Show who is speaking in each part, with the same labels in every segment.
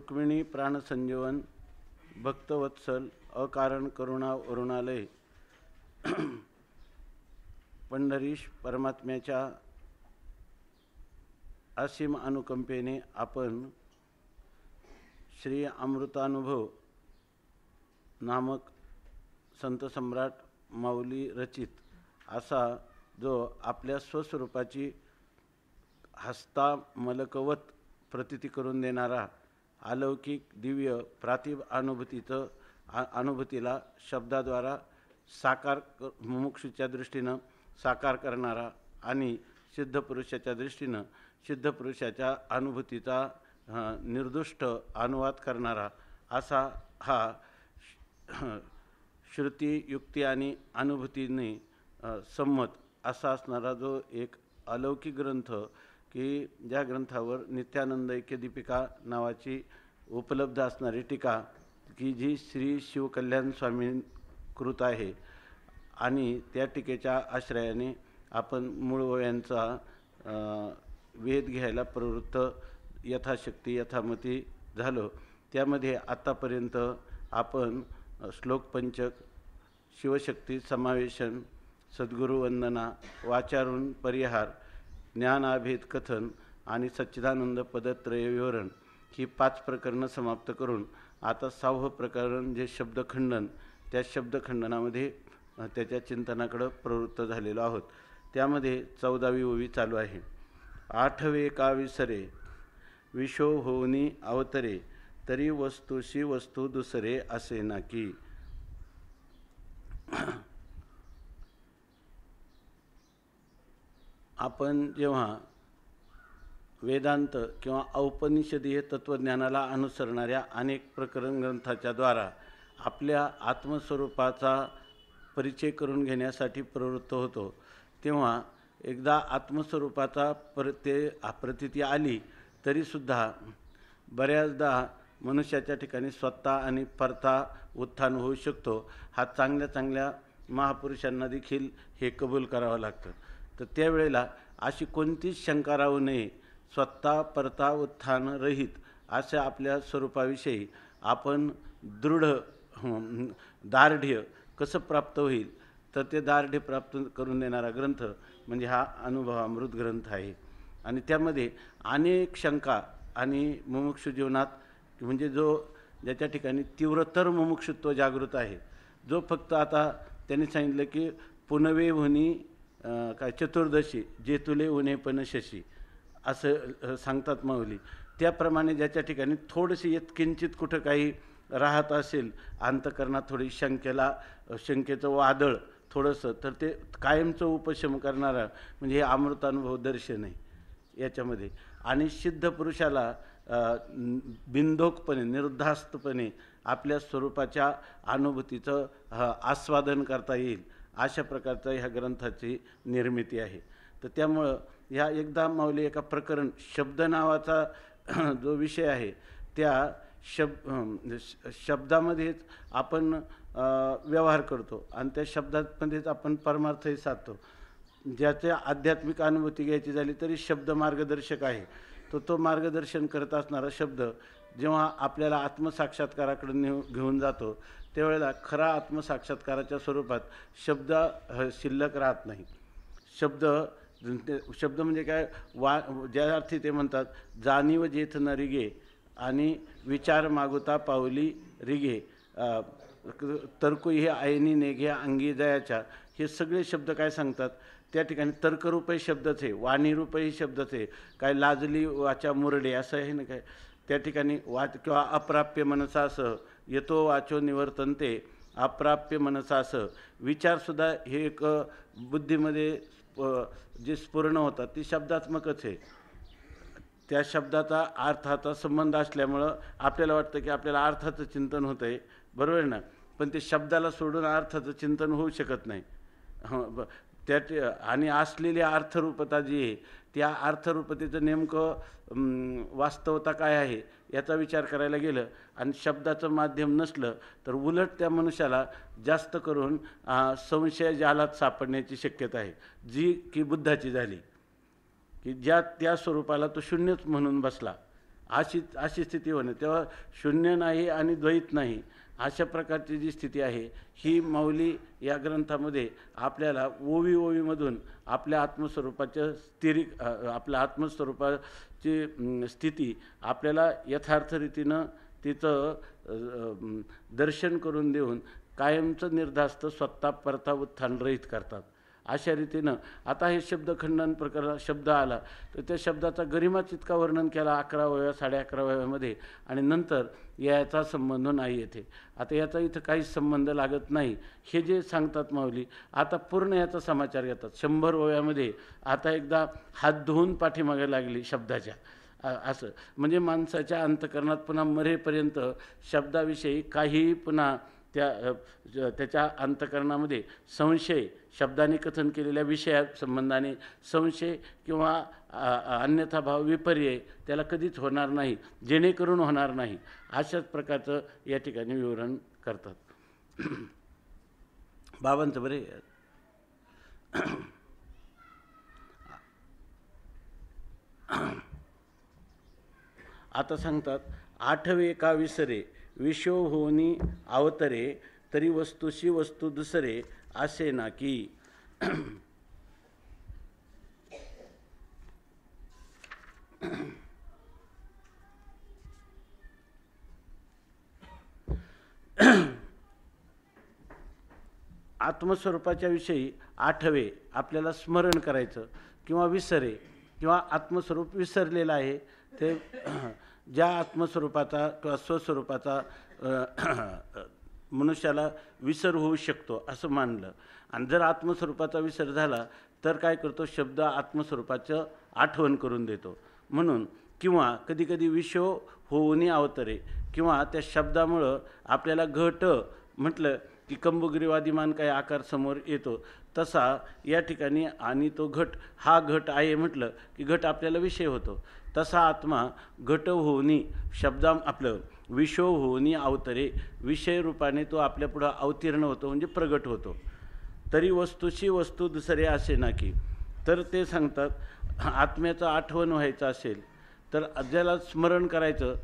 Speaker 1: रुक्मिणी प्राणसंजीवन भक्तवत्सल अकारण करुणा अरुणालय पंढरीश परमात्म्याच्या असीम अनुकंपेने आपण श्री अमृतानुभव नामक संत सम्राट माऊली रचित असा जो आपल्या स्वस्वरूपाची हस्तामलकवत प्रतीती करून देणारा अलौकिक दिव्य प्रातिभ अनुभूतीला शब्दाद्वारा साकार मुमुक्षूच्या दृष्टीनं साकार करणारा आणि सिद्ध पुरुषाच्या दृष्टीनं सिद्ध पुरुषाच्या अनुभूतीचा निर्दुष्ट अनुवाद करणारा असा हा श्रुती युक्ती आणि अनुभूतीने संमत असा असणारा जो एक अलौकिक ग्रंथ की ज्या ग्रंथावर नित्यानंद ऐक्य दीपिका नावाची उपलब्ध असणारी टीका की जी श्री शिवकल्याण स्वामींकृत आहे आणि त्या टीकेच्या आश्रयाने आपण मूळव्यांचा वेध घ्यायला प्रवृत्त यथाशक्ती यथामती झालो। त्यामध्ये आत्तापर्यंत आपण श्लोक पंचक, शिवशक्ती समावेशन, सद्गुरु वंदना, वाचारून परिहार, ज्ञानाभेद कथन आणि सच्चिदानंद पदत्रय विवरण ही 5 प्रकरणं समाप्त करून आता 6वं प्रकरण जे शब्दखंडन, त्या शब्दखंडनामध्ये त्याच्या चिंतनाकडे प्रवृत्त झालेलो आहोत। त्यामध्ये 14वी ओवी चालू आहे। 8वे का विसरे विशो होनी अवतरे तरी वस्तुशी वस्तू दुसरे असे ना की। आपण जेव्हा वेदांत किंवा औपनिषदीय तत्त्वज्ञानाला अनुसरणाऱ्या अनेक प्रकरण ग्रंथाच्या द्वारा आपल्या आत्मस्वरूपाचा परिचय करून घेण्यासाठी प्रवृत्त होतो, तेव्हा एकदा आत्मस्वरूपाचा प्रतीती आली तरीसुद्धा बऱ्याचदा मनुष्याच्या ठिकाणी स्वतः आणि परता उत्थान होऊ शकतो। हा चांगल्या महापुरुषांना देखील हे कबूल करावं लागतं। तर त्यावेळेला अशी कोणतीच शंका राहू नये, स्वतः परता उत्थान रहित अशा आपल्या स्वरूपाविषयी आपण दृढ दार्ढ्य कसं प्राप्त होईल, तर ते दार्ढ्य प्राप्त करून देणारा ग्रंथ म्हणजे हा अनुभवामृत ग्रंथ आहे। आणि त्यामध्ये अनेक शंका आणि मुमुक्षु जीवनात म्हणजे ज्याच्या ठिकाणी तीव्रतर मुमुक्षुत्व जागृत आहे, जो फक्त आता त्यांनी सांगितलं की पुनवे होनी काय चतुर्दशी जे तुले उने पण शशी असं सांगतात माऊली। त्याप्रमाणे ज्याच्या ठिकाणी थोडीशी यत्किंचित कुठं काही राहत असेल अंतकरणात थोडी शंकेचं वादळ थोडंसं, तर ते कायमचं उपशम करणारा म्हणजे हे अमृतानुभव दर्शन आहे याच्यामध्ये। आणि सिद्ध पुरुषाला बिंदोकपणे निर्धास्तपणे आपल्या स्वरूपाच्या अनुभूतीचं आस्वादन करता येईल अशा प्रकारचा ह्या ग्रंथाची निर्मिती आहे। तर त्यामुळं ह्या एकदा माऊली एका प्रकरण शब्द नावाचा जो विषय आहे त्या शब्दामध्येच आपण व्यवहार करतो आणि त्या शब्दामध्येच आपण परमार्थही साधतो। ज्याचे आध्यात्मिक अनुभूती घ्यायची झाली तरी शब्द मार्गदर्शक आहे। तो मार्गदर्शन करत असणारा शब्द जेव्हा आपल्याला आत्मसाक्षात्काराकडे घेऊन जातो त्यावेळेला खरा आत्मसाक्षात्काराच्या स्वरूपात शब्द शिल्लक राहत नाही। शब्द म्हणजे काय, ज्या अर्थी ते म्हणतात जाणीव जेथ न रिगे आणि विचार मागुता पावली रिगे तर्क हे ऐनी नेघे अंगी जयाच्या, हे सगळे शब्द काय सांगतात, त्या ठिकाणी तर्करूपही शब्दच आहे, वाणीरूपही शब्दच आहे। काय लाजली वाचा मुरडे असं आहे ना, काय त्या ठिकाणी किंवा अप्राप्य मनसासह येतो वाचो निवर्तनते अप्राप्य मनसासह, विचारसुद्धा हे एक बुद्धीमध्ये जे स्फुरण होतात ती शब्दात्मकच आहे। त्या शब्दाचा अर्थाचा संबंध असल्यामुळं आपल्याला वाटतं की आपल्याला अर्थाचं चिंतन होतं आहे, बरोबर ना, पण ते शब्दाला सोडून अर्थाचं चिंतन होऊ शकत नाही। आणि असलेली अर्थरूपता जी आहे त्या अर्थरूपतेचं नेमकं वास्तवता काय आहे याचा विचार करायला गेलं आणि शब्दाचं माध्यम नसलं तर उलट त्या मनुष्याला जास्त करून संशय जालात सापडण्याची शक्यता आहे, जी की बुद्धाची झाली की त्या स्वरूपाला तो शून्यच म्हणून बसला। अशी अशी स्थिती होणे, तेव्हा शून्य नाही आणि द्वैत नाही अशा प्रकारची जी स्थिती आहे ही माऊली या ग्रंथामध्ये आपल्याला ओवी ओवीमधून आपल्या आत्मस्वरूपाच्या आपल्या आत्मस्वरूपाची स्थिती आपल्याला यथार्थ रीतीनं तिचं दर्शन करून देऊन कायमचं निर्धास्त स्वतः परता उत्थान रहित करतात. अशा रीतीनं आता हे शब्दखंडन प्रकार शब्द आला तर त्या शब्दाचा गरिमाच इतका वर्णन केला 11व्या 11.5व्यामध्ये आणि नंतर याचा संबंध नाही येथे. आता याचा इथं काहीच संबंध लागत नाही हे जे सांगतात माऊली. आता पूर्ण याचा समाचार घेतात 100 ओव्यामध्ये. आता एकदा हात धुवून पाठीमागे लागली शब्दाच्या असं म्हणजे माणसाच्या अंतकरणात पुन्हा मरेपर्यंत शब्दाविषयी काहीही पुन्हा त्याच्या अंतकरणामध्ये संशय शब्दाने कथन केलेल्या विषया संबंधाने संशय किंवा अन्यथा भाव विपर्य त्याला कधीच होणार नाही, जेणेकरून होणार नाही अशाच प्रकारचं या ठिकाणी विवरण करतात. बाबांचं बरे आता सांगतात 8वे का विसरे विशो होनी अवतरे तरी वस्तुशी वस्तू दुसरे असे ना की. आत्मस्वरूपाच्या विषयी 8वे आपल्याला स्मरण करायचं किंवा विसरे किंवा आत्मस्वरूप विसरलेलं आहे ते ज्या आत्मस्वरूपाचा किंवा स्वस्वरूपाचा मनुष्याला विसर होऊ शकतो असं मानलं. आणि जर आत्मस्वरूपाचा विसर झाला तर काय करतो, शब्द आत्मस्वरूपाचं आठवण करून देतो म्हणून. किंवा कधीकधी विषो होऊनी अवतरे किंवा त्या शब्दामुळं आपल्याला घट म्हटलं की कंबुग्रीवादिमान काय आकार समोर येतो तसा या ठिकाणी आणि तो घट हा घट आहे म्हटलं की घट आपल्याला विषय होतो. तसा आत्मा घट होऊनी शब्दा आपलं विषो होऊनी अवतरे विषय रूपाने तो आपल्या पुढं अवतीर्ण होतो म्हणजे प्रगट होतो. तरी वस्तूशी वस्तू दुसरे असे ना की. तर ते सांगतात आत्म्याचं आठवण व्हायचं असेल तर ज्याला स्मरण करायचं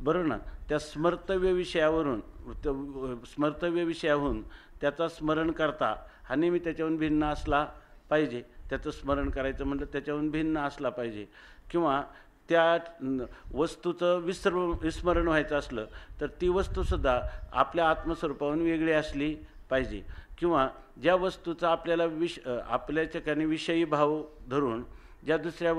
Speaker 1: बरं ना, त्या स्मर्तव्य विषयावरून स्मर्तव्य विषयाहून त्याचा स्मरण करता हा नेहमी त्याच्याहून भिन्न असला पाहिजे. त्याचं स्मरण करायचं म्हटलं त्याच्याहून भिन्न असला पाहिजे. किंवा त्या वस्तूचं विस्मरण व्हायचं असलं तर ती वस्तूसुद्धा आपल्या आत्मस्वरूपाहून वेगळी असली पाहिजे. किंवा ज्या वस्तूचा आपल्याला आपल्या ठिकाणी विषयी भाव धरून ज्या दुसऱ्या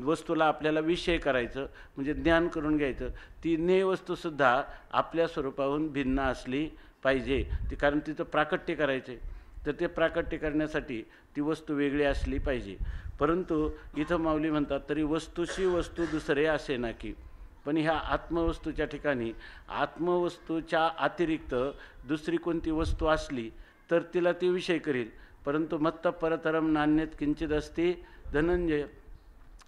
Speaker 1: वस्तूला आपल्याला विषय करायचं म्हणजे ज्ञान करून घ्यायचं ती ज्ञेय वस्तूसुद्धा आपल्या स्वरूपाहून भिन्न असली पाहिजे. ती कारण तिचं प्राकट्य करायचे तर ते प्राकट्य करण्यासाठी ती वस्तू वेगळी असली पाहिजे. परंतु इथं माऊली म्हणतात तरी वस्तूशी वस्तू दुसरे असे ना की. पण ह्या आत्मवस्तूच्या ठिकाणी आत्मवस्तूच्या अतिरिक्त दुसरी कोणती वस्तू असली तर तिला ती विषय करील. परंतु मत्त परतरम नान्यत किंचित असते धनंजय.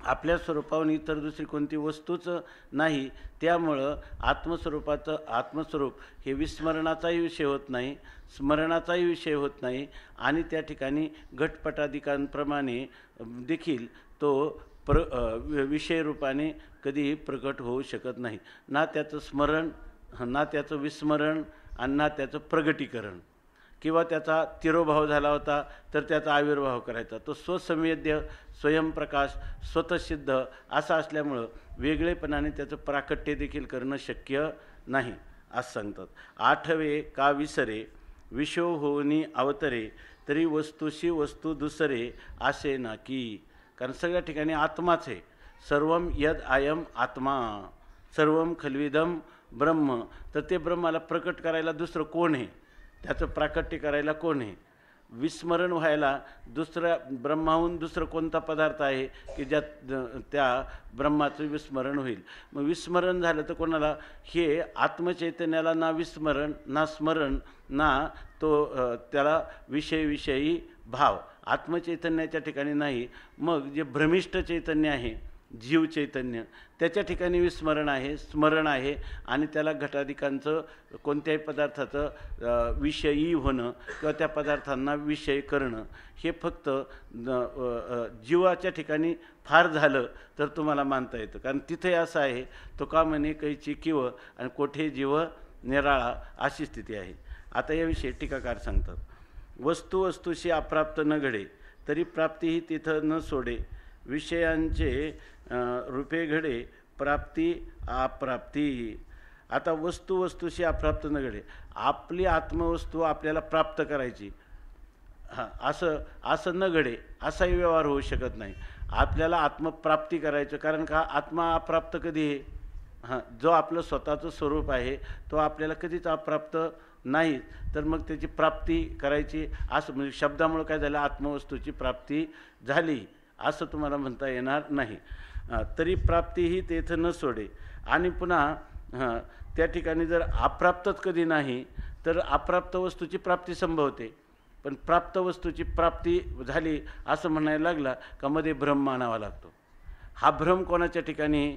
Speaker 1: आपल्या स्वरूपाहून इतर दुसरी कोणती वस्तूच नाही. त्यामुळं आत्मस्वरूप हे विस्मरणाचाही विषय होत नाही, स्मरणाचाही विषय होत नाही आणि त्या ठिकाणी घटपटादिकांप्रमाणे देखील तो विषय रूपाने कधीही प्रकट होऊ शकत नाही. ना त्याचं स्मरण ना त्याचं विस्मरण आणि ना त्याचं प्रगटीकरण. किंवा त्याचा तिरोभाव झाला होता तर त्याचा आविर्भाव करायचा. तो स्वसंवेद्य स्वयंप्रकाश स्वतःसिद्ध असा असल्यामुळं वेगळेपणाने त्याचं प्राकट्य देखील करणं शक्य नाही असं सांगतात. 8वे का विसरे विषो होऊनी अवतरे तरी वस्तूशी वस्तू दुसरे असे ना की. कारण सगळ्या ठिकाणी आत्माच आहे. सर्वम यद आयम आत्मा सर्वम खल्विदम ब्रह्म. तर ते ब्रह्माला प्रकट करायला दुसरं कोण आहे, त्याचं प्राकट्य करायला कोण आहे. विस्मरण व्हायला दुसऱ्या ब्रह्माहून दुसरं कोणता पदार्थ आहे की ज्यात त्या ब्रह्माचं विस्मरण होईल. मग विस्मरण झालं तर कोणाला, हे आत्मचैतन्याला ना विस्मरण ना स्मरण ना तो त्याला विषयी भाव आत्मचैतन्याच्या ठिकाणी नाही. मग जे भ्रमिष्ट चैतन्य आहे जीव चैतन्य, त्याच्या ठिकाणी विस्मरण आहे, स्मरण आहे आणि त्याला घटाधिकांचं कोणत्याही पदार्थाचं विषयी होणं किंवा त्या पदार्थांना विषय करणं हे फक्त जीवाच्या ठिकाणी फार झालं तर तुम्हाला मानता येतं. कारण तिथे असं आहे, तो का म्हणे कैची किव आणि कोठे जीव निराळा अशी स्थिती आहे. आता याविषयी टीकाकार सांगतात, वस्तू वस्तूशी अप्राप्त न घडे तरी प्राप्तीही तिथं न सोडे, विषयांचे रूपे घडे प्राप्ती अप्राप्ती. आता वस्तू वस्तूशी अप्राप्त न घडे, आपली आत्मवस्तू आपल्याला प्राप्त करायची असं न घडे, असाही व्यवहार होऊ शकत नाही. आपल्याला आत्मप्राप्ती करायचं, कारण का आत्मा अप्राप्त कधी आहे, जो आपलं स्वतःचं स्वरूप आहे तो आपल्याला कधीच अप्राप्त नाही, तर मग त्याची प्राप्ती करायची असं म्हणजे शब्दामुळे काय झालं, आत्मवस्तूची प्राप्ती झाली असं तुम्हाला म्हणता येणार नाही. तरी प्राप्तीही तेथं न सोडे. आणि पुन्हा त्या ठिकाणी जर अप्राप्तच कधी नाही तर अप्राप्त वस्तूची प्राप्ती संभवते, पण प्राप्त वस्तूची प्राप्ती झाली असं म्हणायला लागला का मध्ये भ्रम मानावा लागतो. हा भ्रम कोणाच्या ठिकाणी,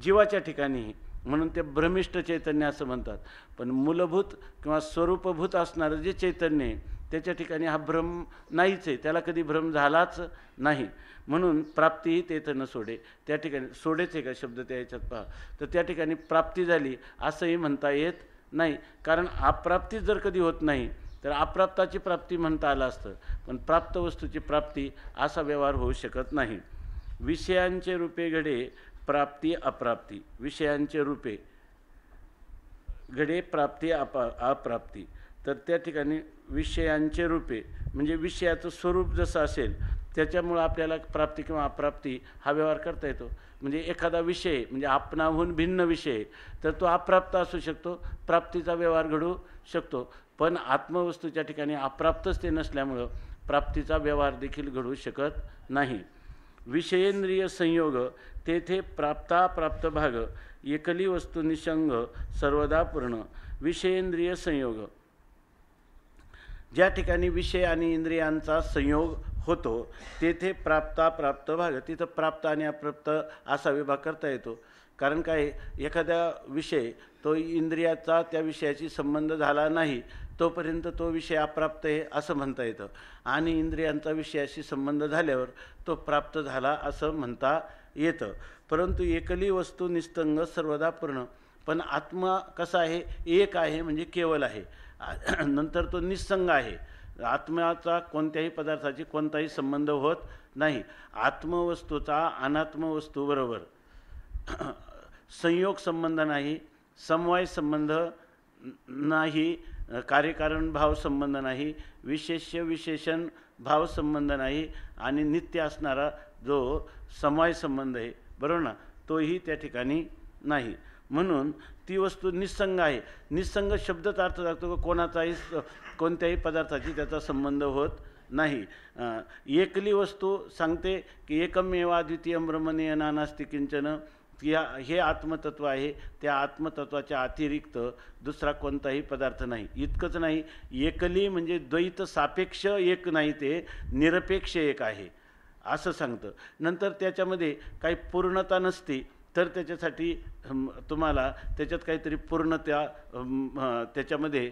Speaker 1: जीवाच्या ठिकाणी, म्हणून ते भ्रमिष्ठ चैतन्य असं म्हणतात. पण मूलभूत किंवा स्वरूपभूत असणारं जे चैतन्य आहे त्याच्या ठिकाणी हा भ्रम नाहीच आहे, त्याला कधी भ्रम झालाच नाही. म्हणून प्राप्तीही तेथं न सोडे, त्या ठिकाणी सोडेच आहे का शब्द त्या याच्यात पहा, तर त्या ठिकाणी प्राप्ती झाली असंही म्हणता येत नाही. कारण अप्राप्ती जर कधी होत नाही तर अप्राप्ताची प्राप्ती म्हणता आलं असतं, पण प्राप्त वस्तूची प्राप्ती असा व्यवहार होऊ शकत नाही. विषयांचे रूपे घडे प्राप्ती अप्राप्ती, विषयांचे रूपे घडे प्राप्ती अप्राप्ती. तर त्या ठिकाणी विषयांचे रूपे म्हणजे विषयाचं स्वरूप जसं असेल त्याच्यामुळं आपल्याला प्राप्ती किंवा अप्राप्ती हा व्यवहार करता येतो. म्हणजे एखादा विषय म्हणजे आपणाहून भिन्न विषय तर तो अप्राप्त असू शकतो, प्राप्तीचा व्यवहार घडू शकतो. पण आत्मवस्तूच्या ठिकाणी अप्राप्तच ते नसल्यामुळं प्राप्तीचा व्यवहार देखील घडू शकत नाही. विषयेंद्रिय संयोग तेथे प्राप्ताप्राप्त भाग, एकली वस्तू निसंग सर्वदा पूर्ण. विषयेंद्रिय संयोग, ज्या ठिकाणी विषय आणि इंद्रियांचा संयोग होतो तेथे प्राप्ताप्राप्त भाग, तिथं प्राप्त आणि अप्राप्त असा विभाग करता येतो. कारण काय, एखादा विषय तो इंद्रियाचा त्या विषयाशी संबंध झाला नाही तोपर्यंत तो विषय अप्राप्त आहे असं म्हणता येतं, आणि इंद्रियांचा विषयाशी संबंध झाल्यावर तो प्राप्त झाला असं म्हणता येतं. परंतु एकली वस्तू निस्तंग सर्वदा पूर्ण. पण आत्मा कसा आहे, एक आहे म्हणजे केवल आहे, नंतर तो निस्संग आहे. आत्म्याचा कोणत्याही पदार्थाची कोणताही संबंध होत नाही. आत्मवस्तूचा अनात्मवस्तूबरोबर संयोग संबंध नाही, समवाय संबंध नाही, कार्यकारण भाव संबंध नाही, विशेष्य विशेषण भाव संबंध नाही, आणि नित्य असणारा जो समवाय संबंध आहे, बरोबर ना, तोही त्या ठिकाणी नाही. म्हणून ती वस्तू निस्संग आहे. निस्संग शब्दच अर्थ लागतो, कोणाचाही कोणत्याही पदार्थाची त्याचा संबंध होत नाही. एकली वस्तू सांगते की एकमेवा द्वितीयं ब्रह्मणे नानास्ति किंचन, हे आत्मतत्व आहे. त्या आत्मतत्वाच्या अतिरिक्त दुसरा कोणताही पदार्थ नाही. इतकंच नाही, एकली म्हणजे द्वैत सापेक्ष एक नाही, ते निरपेक्ष एक आहे असं सांगतं. नंतर त्याच्यामध्ये काही पूर्णता नसते तर त्याच्यासाठी तुम्हाला त्याच्यात काहीतरी पूर्णता त्याच्यामध्ये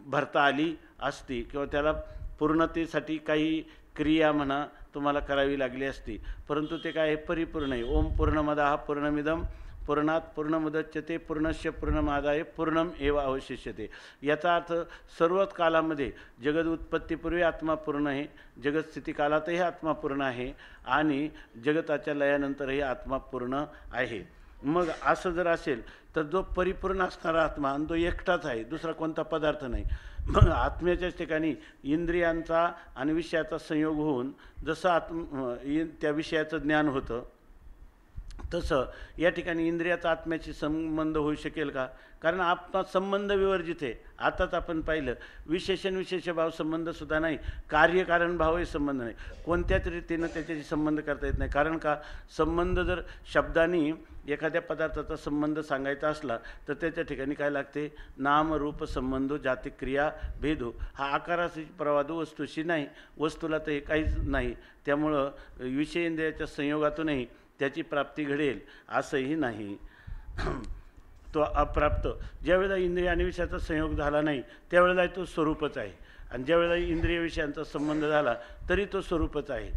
Speaker 1: भरता आली असती, किंवा त्याला पूर्णतेसाठी काही क्रिया म्हणा तुम्हाला करावी लागली असती, परंतु ते काय परिपूर्ण आहे. ओम पूर्णमदः पूर्णमिदं पूर्णात पूर्णमुदच्यते पूर्णस्य पूर्णमादाय पूर्णम एव अवशिष्यते. याचा अर्थ सर्वच कालामध्ये जगद उत्पत्तीपूर्वी आत्मा पूर्ण आहे, जगत स्थितिकालातही आत्मा पूर्ण आहे, आणि जगताच्या लयानंतरही आत्मा पूर्ण आहे. मग असं जर असेल तर जो परिपूर्ण असणारा आत्मा आणि तो एकटाच आहे, दुसरा कोणता पदार्थ नाही. मग आत्म्याच्याच ठिकाणी इंद्रियांचा आणि विषयाचा संयोग होऊन जसं त्या विषयाचं ज्ञान होतं तसं या ठिकाणी इंद्रियाचा आत्म्याशी संबंध होऊ शकेल का? कारण आत्मा संबंध विवर्जित आहे. आताच आपण पाहिलं, विशेषण विशेष भाव संबंधसुद्धा नाही, कार्यकारण भावही संबंध नाही, कोणत्याच रीतीनं त्याच्याशी संबंध करता येत नाही. कारण का, संबंध जर शब्दांनी एखाद्या पदार्थाचा संबंध सांगायचा असला तर त्याच्या ठिकाणी काय लागते, नाम रूप संबंधो जाती क्रिया भेदो. हा आकाराशी प्रवादो वस्तूशी नाही, वस्तूला तर हे काहीच नाही. त्यामुळं विषय इंद्रियाच्या संयोगातूनही त्याची प्राप्ती घडेल असंही नाही. तो अप्राप्त, ज्यावेळेला इंद्रिय आणि विषयाचा संयोग झाला नाही त्यावेळेला तो स्वरूपच आहे, आणि ज्यावेळेला इंद्रिय विषयांचा संबंध झाला तरी तो स्वरूपच आहे.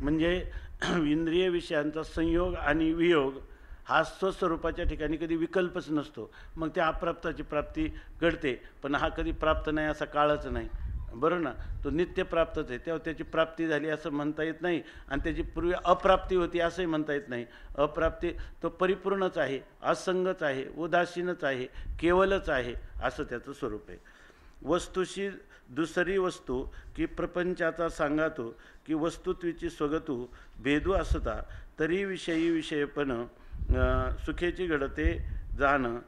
Speaker 1: म्हणजे इंद्रिय विषयांचा संयोग आणि वियोग हा स्वस्वरूपाच्या ठिकाणी कधी विकल्पच नसतो. मग त्या अप्राप्ताची प्राप्ती घडते, पण हा कधी प्राप्त नाही असा काळच नाही, बरं ना. तो नित्य प्राप्तच आहे, तेव्हा त्याची प्राप्ती झाली असं म्हणता येत नाही, आणि त्याची पूर्वी अप्राप्ती होती असंही म्हणता येत नाही. अप्राप्ती तो परिपूर्णच आहे, असंगच आहे, उदासीनच आहे, केवलच आहे, असं त्याचं स्वरूप आहे. वस्तूशी दुसरी वस्तू की प्रपंचाचा सांगातो की वस्तुत्वीची स्वगतू भेदू असता तरी विषयी विषयपण सुखेची घडते जाणं.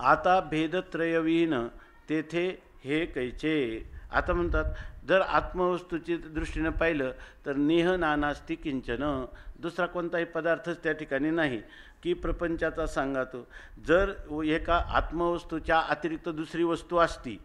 Speaker 1: आता भेदत्रयविहीन तेथे हे कैचे. आता म्हणतात जर आत्मवस्तूची दृष्टीनं पाहिलं तर नेह नानास्ती किंचन, दुसरा कोणताही पदार्थच त्या ठिकाणी नाही की प्रपंचाचा सांगातो. जर एका आत्मवस्तूच्या अतिरिक्त दुसरी वस्तू असती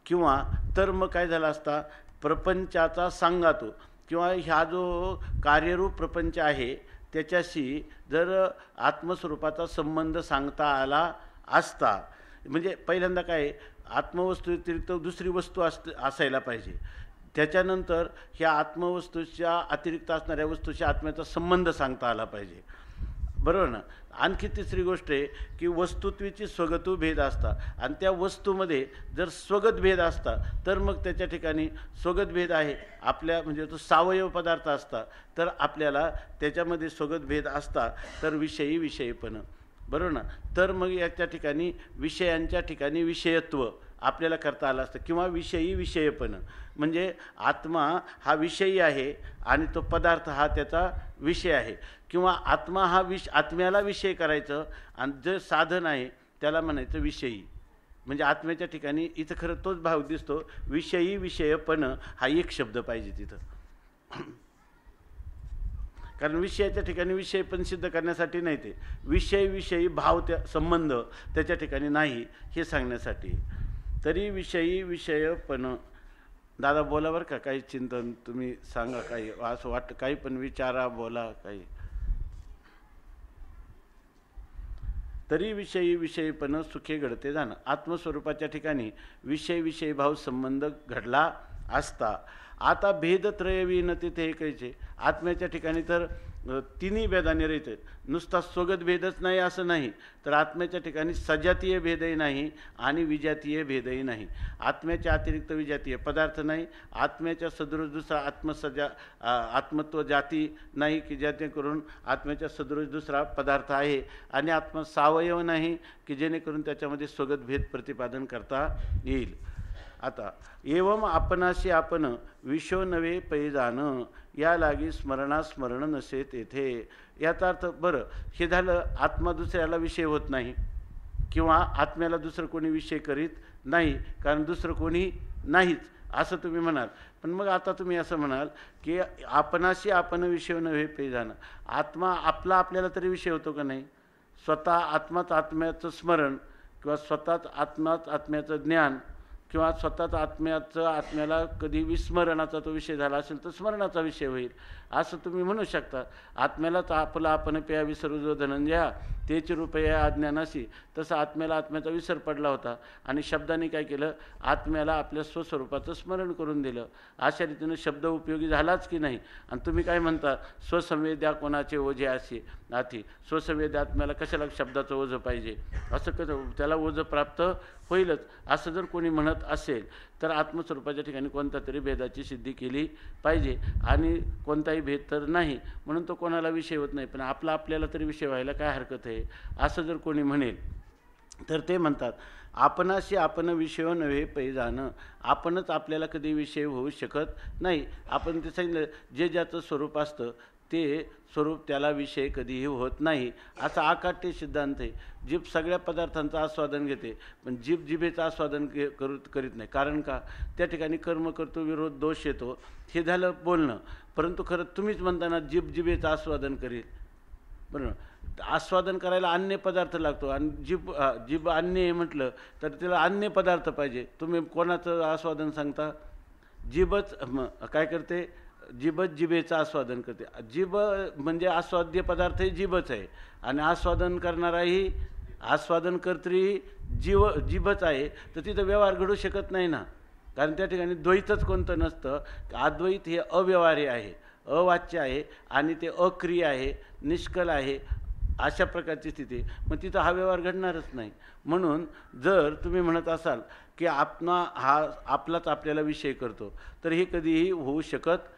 Speaker 1: किंवा तर मग काय झाला असता, प्रपंचाचा सांगातो किंवा ह्या जो कार्यरूप प्रपंच आहे त्याच्याशी जर आत्मस्वरूपाचा संबंध सांगता आला असता. म्हणजे पहिल्यांदा काय, आत्मवस्तू व्यतिरिक्त दुसरी वस्तू असायला पाहिजे, त्याच्यानंतर ह्या आत्मवस्तूच्या अतिरिक्त असणाऱ्या वस्तूशी आत्म्याचा संबंध सांगता आला पाहिजे, बरोबर ना. आणखी तिसरी गोष्ट आहे की वस्तुत्वीची स्वगतू भेद असता, आणि त्या वस्तूमध्ये जर स्वगत भेद असता तर मग त्याच्या ठिकाणी स्वगत भेद आहे आपल्या, म्हणजे तो सावयव पदार्थ असता तर आपल्याला त्याच्यामध्ये स्वगत भेद असता तर विषयी विषयपण, बरोबर ना. तर मग याच्या ठिकाणी विषयांच्या ठिकाणी विषयत्व आपल्याला करता आलं असतं, किंवा विषयी विषयपण, म्हणजे आत्मा हा विषयी आहे आणि तो पदार्थ हा त्याचा विषय आहे, किंवा आत्मा हा आत्म्याला विषय करायचं आणि जे साधन आहे त्याला म्हणायचं विषयी. म्हणजे आत्म्याच्या ठिकाणी इथं खरं तोच भाव दिसतो, विषयी विषयपण हा एक शब्द पाहिजे तिथं. कारण विषयाच्या ठिकाणी विषय पण सिद्ध करण्यासाठी नाही, ते विषय विषयी भाव त्या संबंध त्याच्या ठिकाणी नाही हे सांगण्यासाठी. तरी विषयी विषयपण. दादा बोला बरं का, काही चिंतन तुम्ही सांगा, काही असं वाटतं काही पण विचारा, बोला काही. तरी विषयी विषयपण सुखे घडते जाणं. आत्मस्वरूपाच्या ठिकाणी विषय विषयी भाव संबंध घडला असता. आता भेदत्रयविहीन तिथे हे कैचे. आत्म्याच्या ठिकाणी तर तिन्ही भेदाने राहते, नुसता स्वगत भेदच नाही असं नाही, तर आत्म्याच्या ठिकाणी सजातीय भेदही नाही आणि विजातीय भेदही नाही. आत्म्याच्या अतिरिक्त विजातीय पदार्थ नाही, आत्म्याच्या सदृश दुसरा आत्मत्व जाती नाही की जेणेकरून आत्म्याच्या सदृश दुसरा पदार्थ आहे, आणि आत्मा सावयव नाही की जेणेकरून त्याच्यामध्ये स्वगत भेद प्रतिपादन करता येईल. आता एवं आपणाशी आपण विशो नवे पैजान या लागी स्मरणास्मरण नसे तेथे. याचा अर्थ बरं हे झालं, आत्मा दुसऱ्याला विषय होत नाही किंवा आत्म्याला दुसरं कोणी विषय करीत नाही, कारण दुसरं कोणी नाहीच असं तुम्ही म्हणाल. पण मग आता तुम्ही असं म्हणाल की आपणाशी आपण विषय नव्हे पैजान. आत्मा आपला आपल्याला तरी विषय होतो का नाही? स्वतः आत्माच आत्म्याचं स्मरण किंवा स्वतःच आत्माच आत्म्याचं ज्ञान किंवा स्वतःच आत्म्याला कधी विस्मरणाचा तो विषय झाला असेल तर स्मरणाचा विषय होईल असं तुम्ही म्हणू शकता. आत्म्यालाच आपला आपण पेया विसरू जो धनंजया तेच रुपया अज्ञानाशी. तसं आत्म्याला आत्म्याचा विसर पडला होता आणि शब्दाने काय केलं, आत्म्याला आपल्या स्वस्वरूपाचं स्मरण करून दिलं. अशा रीतीनं शब्द उपयोगी झालाच की नाही. आणि तुम्ही काय म्हणता, स्वसंवेद्या कोणाचे ओझे असे नाथी. स्वसंवेद्या आत्म्याला कशाला शब्दाचं ओझं पाहिजे, असं कसं त्याला ओझं प्राप्त होईलच असं जर कोणी म्हणत असेल तर आत्मस्वरूपाच्या ठिकाणी कोणता तरी भेदाची सिद्धी केली पाहिजे, आणि कोणताही भेद तर नाही म्हणून तो कोणाला विषय होत नाही. पण आपल्याला तरी विषय व्हायला काय हरकत आहे असं जर कोणी म्हणेल तर ते म्हणतात आपणाशी आपण विषय नव्हे पैजान. आपणच आपल्याला कधी विषय होऊ शकत नाही. आपण ते सांगितलं जे ज्याचं स्वरूप असतं ते स्वरूप त्याला विषय कधीही होत नाही असा आकाट्य सिद्धांत आहे. जीभ सगळ्या पदार्थांचं आस्वादन घेते पण जीभ जिभेचं आस्वादन करीत नाही. कारण का, त्या ठिकाणी कर्म करतो विरोध दोष येतो. हे झालं बोलणं, परंतु खरं तुम्हीच म्हणताना जीभ जिभेचं आस्वादन करील, बरोबर. आस्वादन करायला अन्य पदार्थ लागतो आणि जीभ अन्य आहे म्हटलं तर त्याला अन्य पदार्थ पाहिजे. तुम्ही कोणाचं आस्वादन सांगता? जीभच काय करते, जिभच जिभेचं आस्वादन करते. जिभ म्हणजे आस्वाद्य पदार्थ ही जिभच आहे आणि आस्वादन करणाराही आस्वादनकर्त्री जिभच आहे. तर तिथं व्यवहार घडू शकत नाही ना, कारण त्या ठिकाणी द्वैतच कोणतं नसतं. अद्वैत हे अव्यवहार्य आहे, अवाच्य आहे आणि ते अक्रिय आहे, निष्कल आहे, अशा प्रकारची स्थिती. मग तिथं हा व्यवहार घडणारच नाही. म्हणून जर तुम्ही म्हणत असाल की आत्मा हा आपलाच आपल्याला विषय करतो, तर हे कधीही होऊ शकत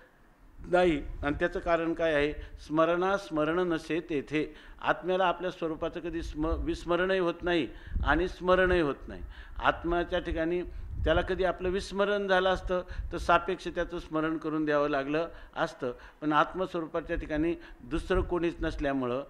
Speaker 1: नाही. आणि त्याचं कारण काय आहे? स्मरण नसे तेथे. आत्म्याला आपल्या स्वरूपाचं कधी विस्मरणही होत नाही आणि स्मरणही होत नाही. आत्म्याच्या ठिकाणी त्याला कधी आपलं विस्मरण झालं असतं तर सापेक्ष त्याचं स्मरण करून द्यावं लागलं असतं. पण आत्मस्वरूपाच्या ठिकाणी दुसरं कोणीच नसल्यामुळं,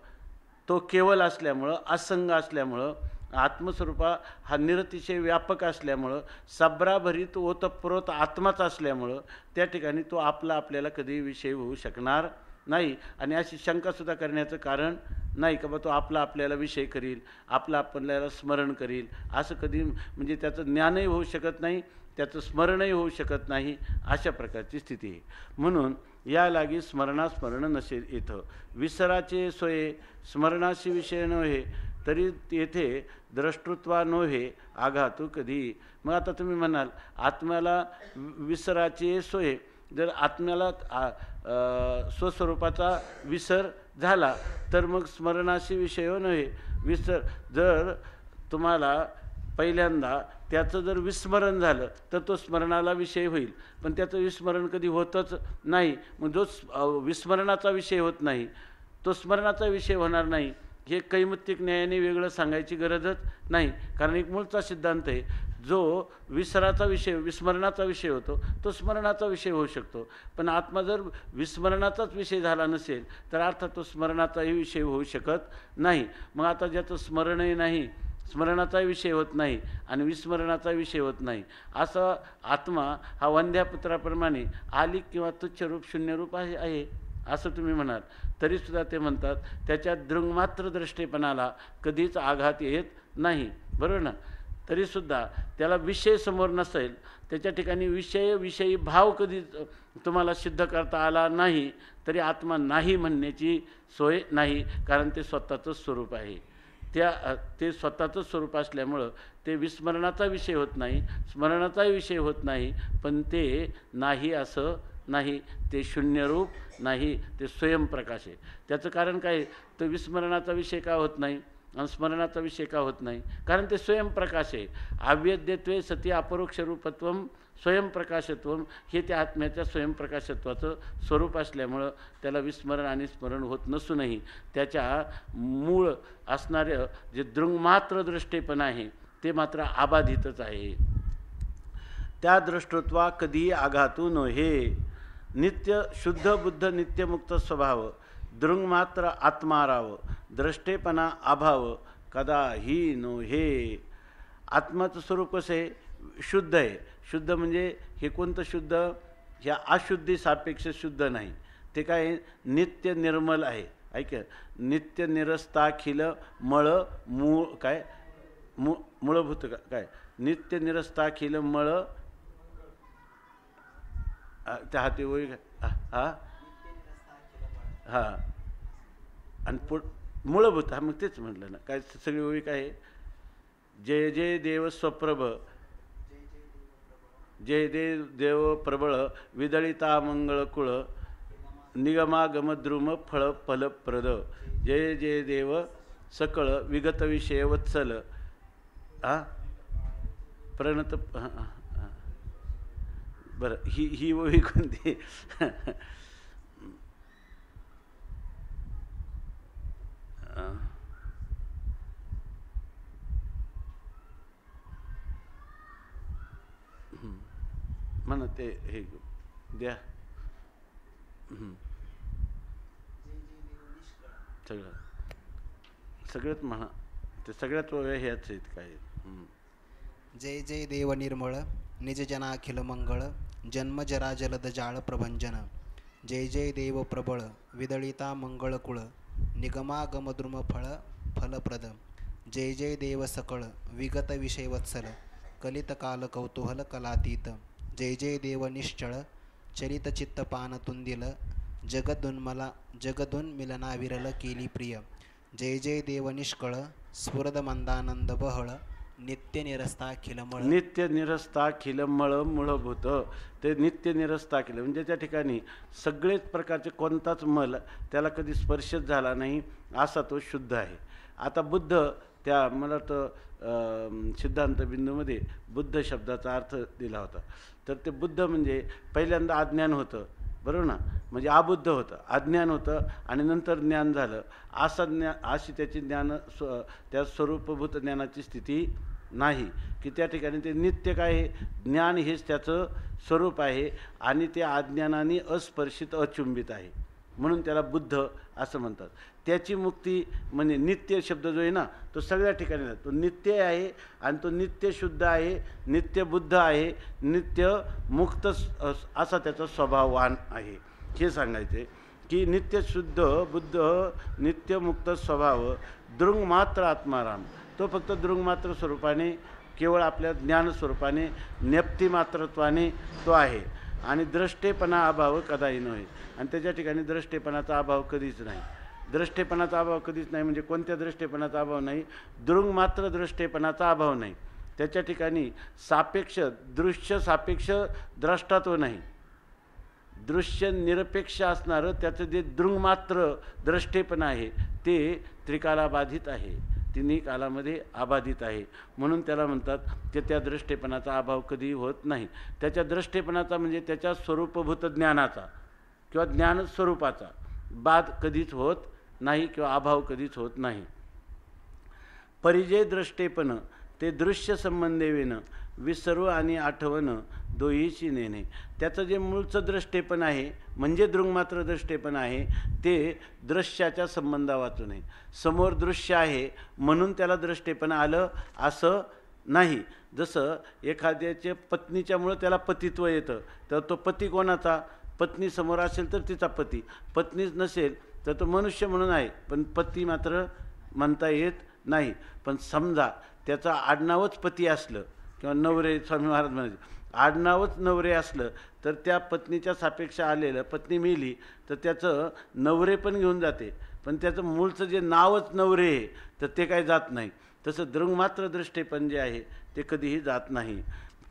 Speaker 1: तो केवल असल्यामुळं, असंग असल्यामुळं, आत्मस्वरूपा हा निरतिशय व्यापक असल्यामुळं, सब्राभरीत ओतप्रोत आत्माच असल्यामुळं त्या ठिकाणी तो आपल्याला कधी विषय होऊ शकणार नाही. आणि अशी शंकासुद्धा करण्याचं कारण नाही का बा तो आपल्याला विषय करील, आपल्याला स्मरण करील, असं कधी म्हणजे त्याचं ज्ञानही होऊ शकत नाही, त्याचं स्मरणही होऊ शकत नाही, अशा प्रकारची स्थिती आहे. म्हणून या लागी स्मरण नसे इथं. विसराचे सोये स्मरणाशी विषय नव्हे, तरी येथे द्रष्टृत्वा नव्हे आघातू कधी. मग आता तुम्ही म्हणाल आत्म्याला विसराचे सोय, जर आत्म्याला स्वस्वरूपाचा विसर झाला तर मग स्मरणाशी विषय नव्हे. जर तुम्हाला पहिल्यांदा त्याचं जर विस्मरण झालं तर तो स्मरणाला विषय होईल, पण त्याचं विस्मरण कधी होतच नाही. मग जो विस्मरणाचा विषय होत नाही तो स्मरणाचा विषय होणार नाही. हे कैमुत्तिक न्यायाने वेगळं सांगायची गरजच नाही, कारण एक मूळचा सिद्धांत आहे. जो विसराचा विषय विस्मरणाचा विषय होतो तो स्मरणाचा विषय होऊ शकतो, पण आत्मा जर विस्मरणाचाच विषय झाला नसेल तर अर्थात तो स्मरणाचाही विषय होऊ शकत नाही. मग आता ज्याचं स्मरणही नाही, स्मरणाचा विषय होत नाही आणि विस्मरणाचा विषय होत नाही, असा आत्मा हा वंध्यापुत्राप्रमाणे आलिक किंवा तुच्छ रूप शून्य रूप आहे असं तुम्ही म्हणाल, तरीसुद्धा ते म्हणतात त्याच्या दृंगमात्र दृष्टेपणाला कधीच आघात येत नाही. बरोबर ना? तरीसुद्धा त्याला विषय समोर नसेल, त्याच्या ठिकाणी विषयी भाव कधी तुम्हाला सिद्ध करता आला नाही, तरी आत्मा नाही म्हणण्याची सोय नाही, कारण ते स्वतःचं स्वरूप आहे. ते स्वतःचं स्वरूप असल्यामुळं ते विस्मरणाचा विषय होत नाही, स्मरणाचाही विषय होत नाही, पण ते नाही असं नाही, ते शून्यरूप नाही, ते स्वयंप्रकाश आहे. त्याचं कारण काय? तर विस्मरणाचा विषय का होत नाही आणि स्मरणाचा विषय का होत नाही? कारण ते स्वयंप्रकाश आहे. अव्यद्यत्वे सती अपरोक्ष रूपत्वम स्वयंप्रकाशत्वम हे त्या आत्म्याच्या स्वयंप्रकाशत्वाचं स्वरूप असल्यामुळं त्याला विस्मरण आणि स्मरण होत नसूनही त्याच्या मूळ असणारं जे दृंगमात्र दृष्टेपण आहे ते मात्र अबाधितच आहे. त्या दृष्टत्वा कधीही आघातू नव्हे. नित्य शुद्ध बुद्ध नित्यमुक्त स्वभाव दृंगमात्र आत्माराव द्रष्टेपणा अभाव कदाही नव्हे. आत्माचं स्वरूप कसं आहे? शुद्ध आहे. शुद्ध म्हणजे हे कोणतं शुद्ध? ह्या अशुद्धी सापेक्ष शुद्ध नाही. ते काय? नित्य निर्मल आहे. ऐक, नित्य निरस्ताखिल मूळ काय मूळभूत काय नित्य निरस्ताखिल त्या हाती ओळी हा हा आणि मूळभूत. हा मग तेच म्हटलं ना, काय सगळी ओळी काय आहे? जय जय देव स्वप्रभ, जय देव प्रबळ विदळिता मंगळकुळ निगमागमद्रुम फळ फलप्रद, जय जय देव सकळ विगत विषय वत्सल प्रणत. बरं, ही ओळी कोणती? म्हणा ते हे द्या सगळ्यात म्हणा, ते सगळ्यात वेगळ्या ह्याच आहेत काय.
Speaker 2: जय जय देव निर्मळ निज जनाखिल मंगळ जन्म जरा जलद जाळ प्रभंजन, जय जय देव प्रबळ विदळिता मंगळकुळ निगमागमद्रुम फळ फलप्रद, जय जय देव सकळ विगत विषय वत्सल कलित काल कौतूहल कलातीत, जय जय देव निश्चळ चरित चित्त पान तुंदिल जगदुन मिलना विरल केली प्रिय. जय जय देव निष्कळ स्फुरद मंदानंद बहळ नित्य निरस्ताखिल मळ.
Speaker 1: नित्य निरस्ताखिल मळ मूळभूत. ते नित्य निरस्ताखिल म्हणजे त्या ठिकाणी सगळेच प्रकारचे कोणताच मल त्याला कधी स्पर्शच झाला नाही असा तो शुद्ध आहे. आता बुद्ध त्या मला वाटतं सिद्धांत बिंदूमध्ये बुद्ध शब्दाचा अर्थ दिला होता. तर ते बुद्ध म्हणजे पहिल्यांदा अज्ञान होतं, बरोबर ना, म्हणजे अबुद्ध होतं, अज्ञान होतं आणि नंतर ज्ञान झालं. अशी त्याची त्या स्वरूपभूत ज्ञानाची स्थिती नाही की त्या ठिकाणी ते नित्य काय आहे, ज्ञान हेच त्याचं स्वरूप आहे आणि ते अज्ञानाने अस्पर्शित अचुंबित आहे, म्हणून त्याला बुद्ध असं म्हणतात. त्याची मुक्ती म्हणजे नित्य शब्द जो आहे ना तो सगळ्या ठिकाणी तो नित्य आहे आणि तो नित्य शुद्ध आहे, नित्य बुद्ध आहे, नित्य मुक्त असा त्याचा स्वभाववान आहे. हे सांगायचे की नित्य शुद्ध बुद्ध नित्य मुक्त स्वभाव दृंग मात्र आत्माराम. तो फक्त दृंग मात्र स्वरूपाने केवळ आपल्या ज्ञानस्वरूपाने नेप्तिमात्रत्वाने तो आहे आणि द्रष्टेपणा अभाव कदाही नव्हे. आणि त्याच्या ठिकाणी द्रष्टेपणाचा अभाव कधीच नाही. द्रष्टेपणाचा अभाव कधीच नाही म्हणजे कोणत्या द्रष्टेपणाचा अभाव नाही, दृंग मात्र द्रष्टेपणाचा अभाव नाही. त्याच्या ठिकाणी सापेक्ष दृश्य सापेक्ष द्रष्टात्व नाही, दृश्य निरपेक्ष असणारं त्याचं जे दृंगमात्र द्रष्टेपण आहे ते त्रिकालाबाधित आहे, तिन्ही कालामध्ये अबाधित आहे. म्हणून त्याला म्हणतात की त्या दृष्टेपणाचा अभाव कधी होत नाही. त्याच्या दृष्टेपणाचा म्हणजे त्याच्या स्वरूपभूत ज्ञानाचा किंवा ज्ञानस्वरूपाचा बाध कधीच होत नाही किंवा अभाव कधीच होत नाही. परिजय द्रष्टेपण ते दृश्य संबंधेवेन विसरू आणि आठवण दोहीची नेणे. त्याचं जे मूळचं दृष्टेपण आहे म्हणजे दृंगमात्र दृष्टेपण आहे ते दृश्याच्या संबंधा वाचू नये. समोर दृश्य आहे म्हणून त्याला दृष्टेपण आलं असं नाही. जसं एखाद्याच्या पत्नीच्यामुळं त्याला पतित्व येतं तर तो पती कोणाचा, पत्नी समोर असेल तर तिचा पती, पत्नीच नसेल तर तो मनुष्य म्हणून आहे पण पती मात्र म्हणता येत नाही. पण समजा त्याचं आडनावच पती असलं किंवा नवरे, स्वामी महाराज म्हणायचे आडनावच नवरे असलं तर त्या पत्नीच्या सापेक्ष आलेलं, पत्नी मेली तर त्याचं नवरे पण घेऊन जाते पण त्याचं मूळचं जे नावच नवरे आहे तर ते काय जात नाही. तसं दृंगमात्र दृष्टेपण जे आहे ते कधीही जात नाही.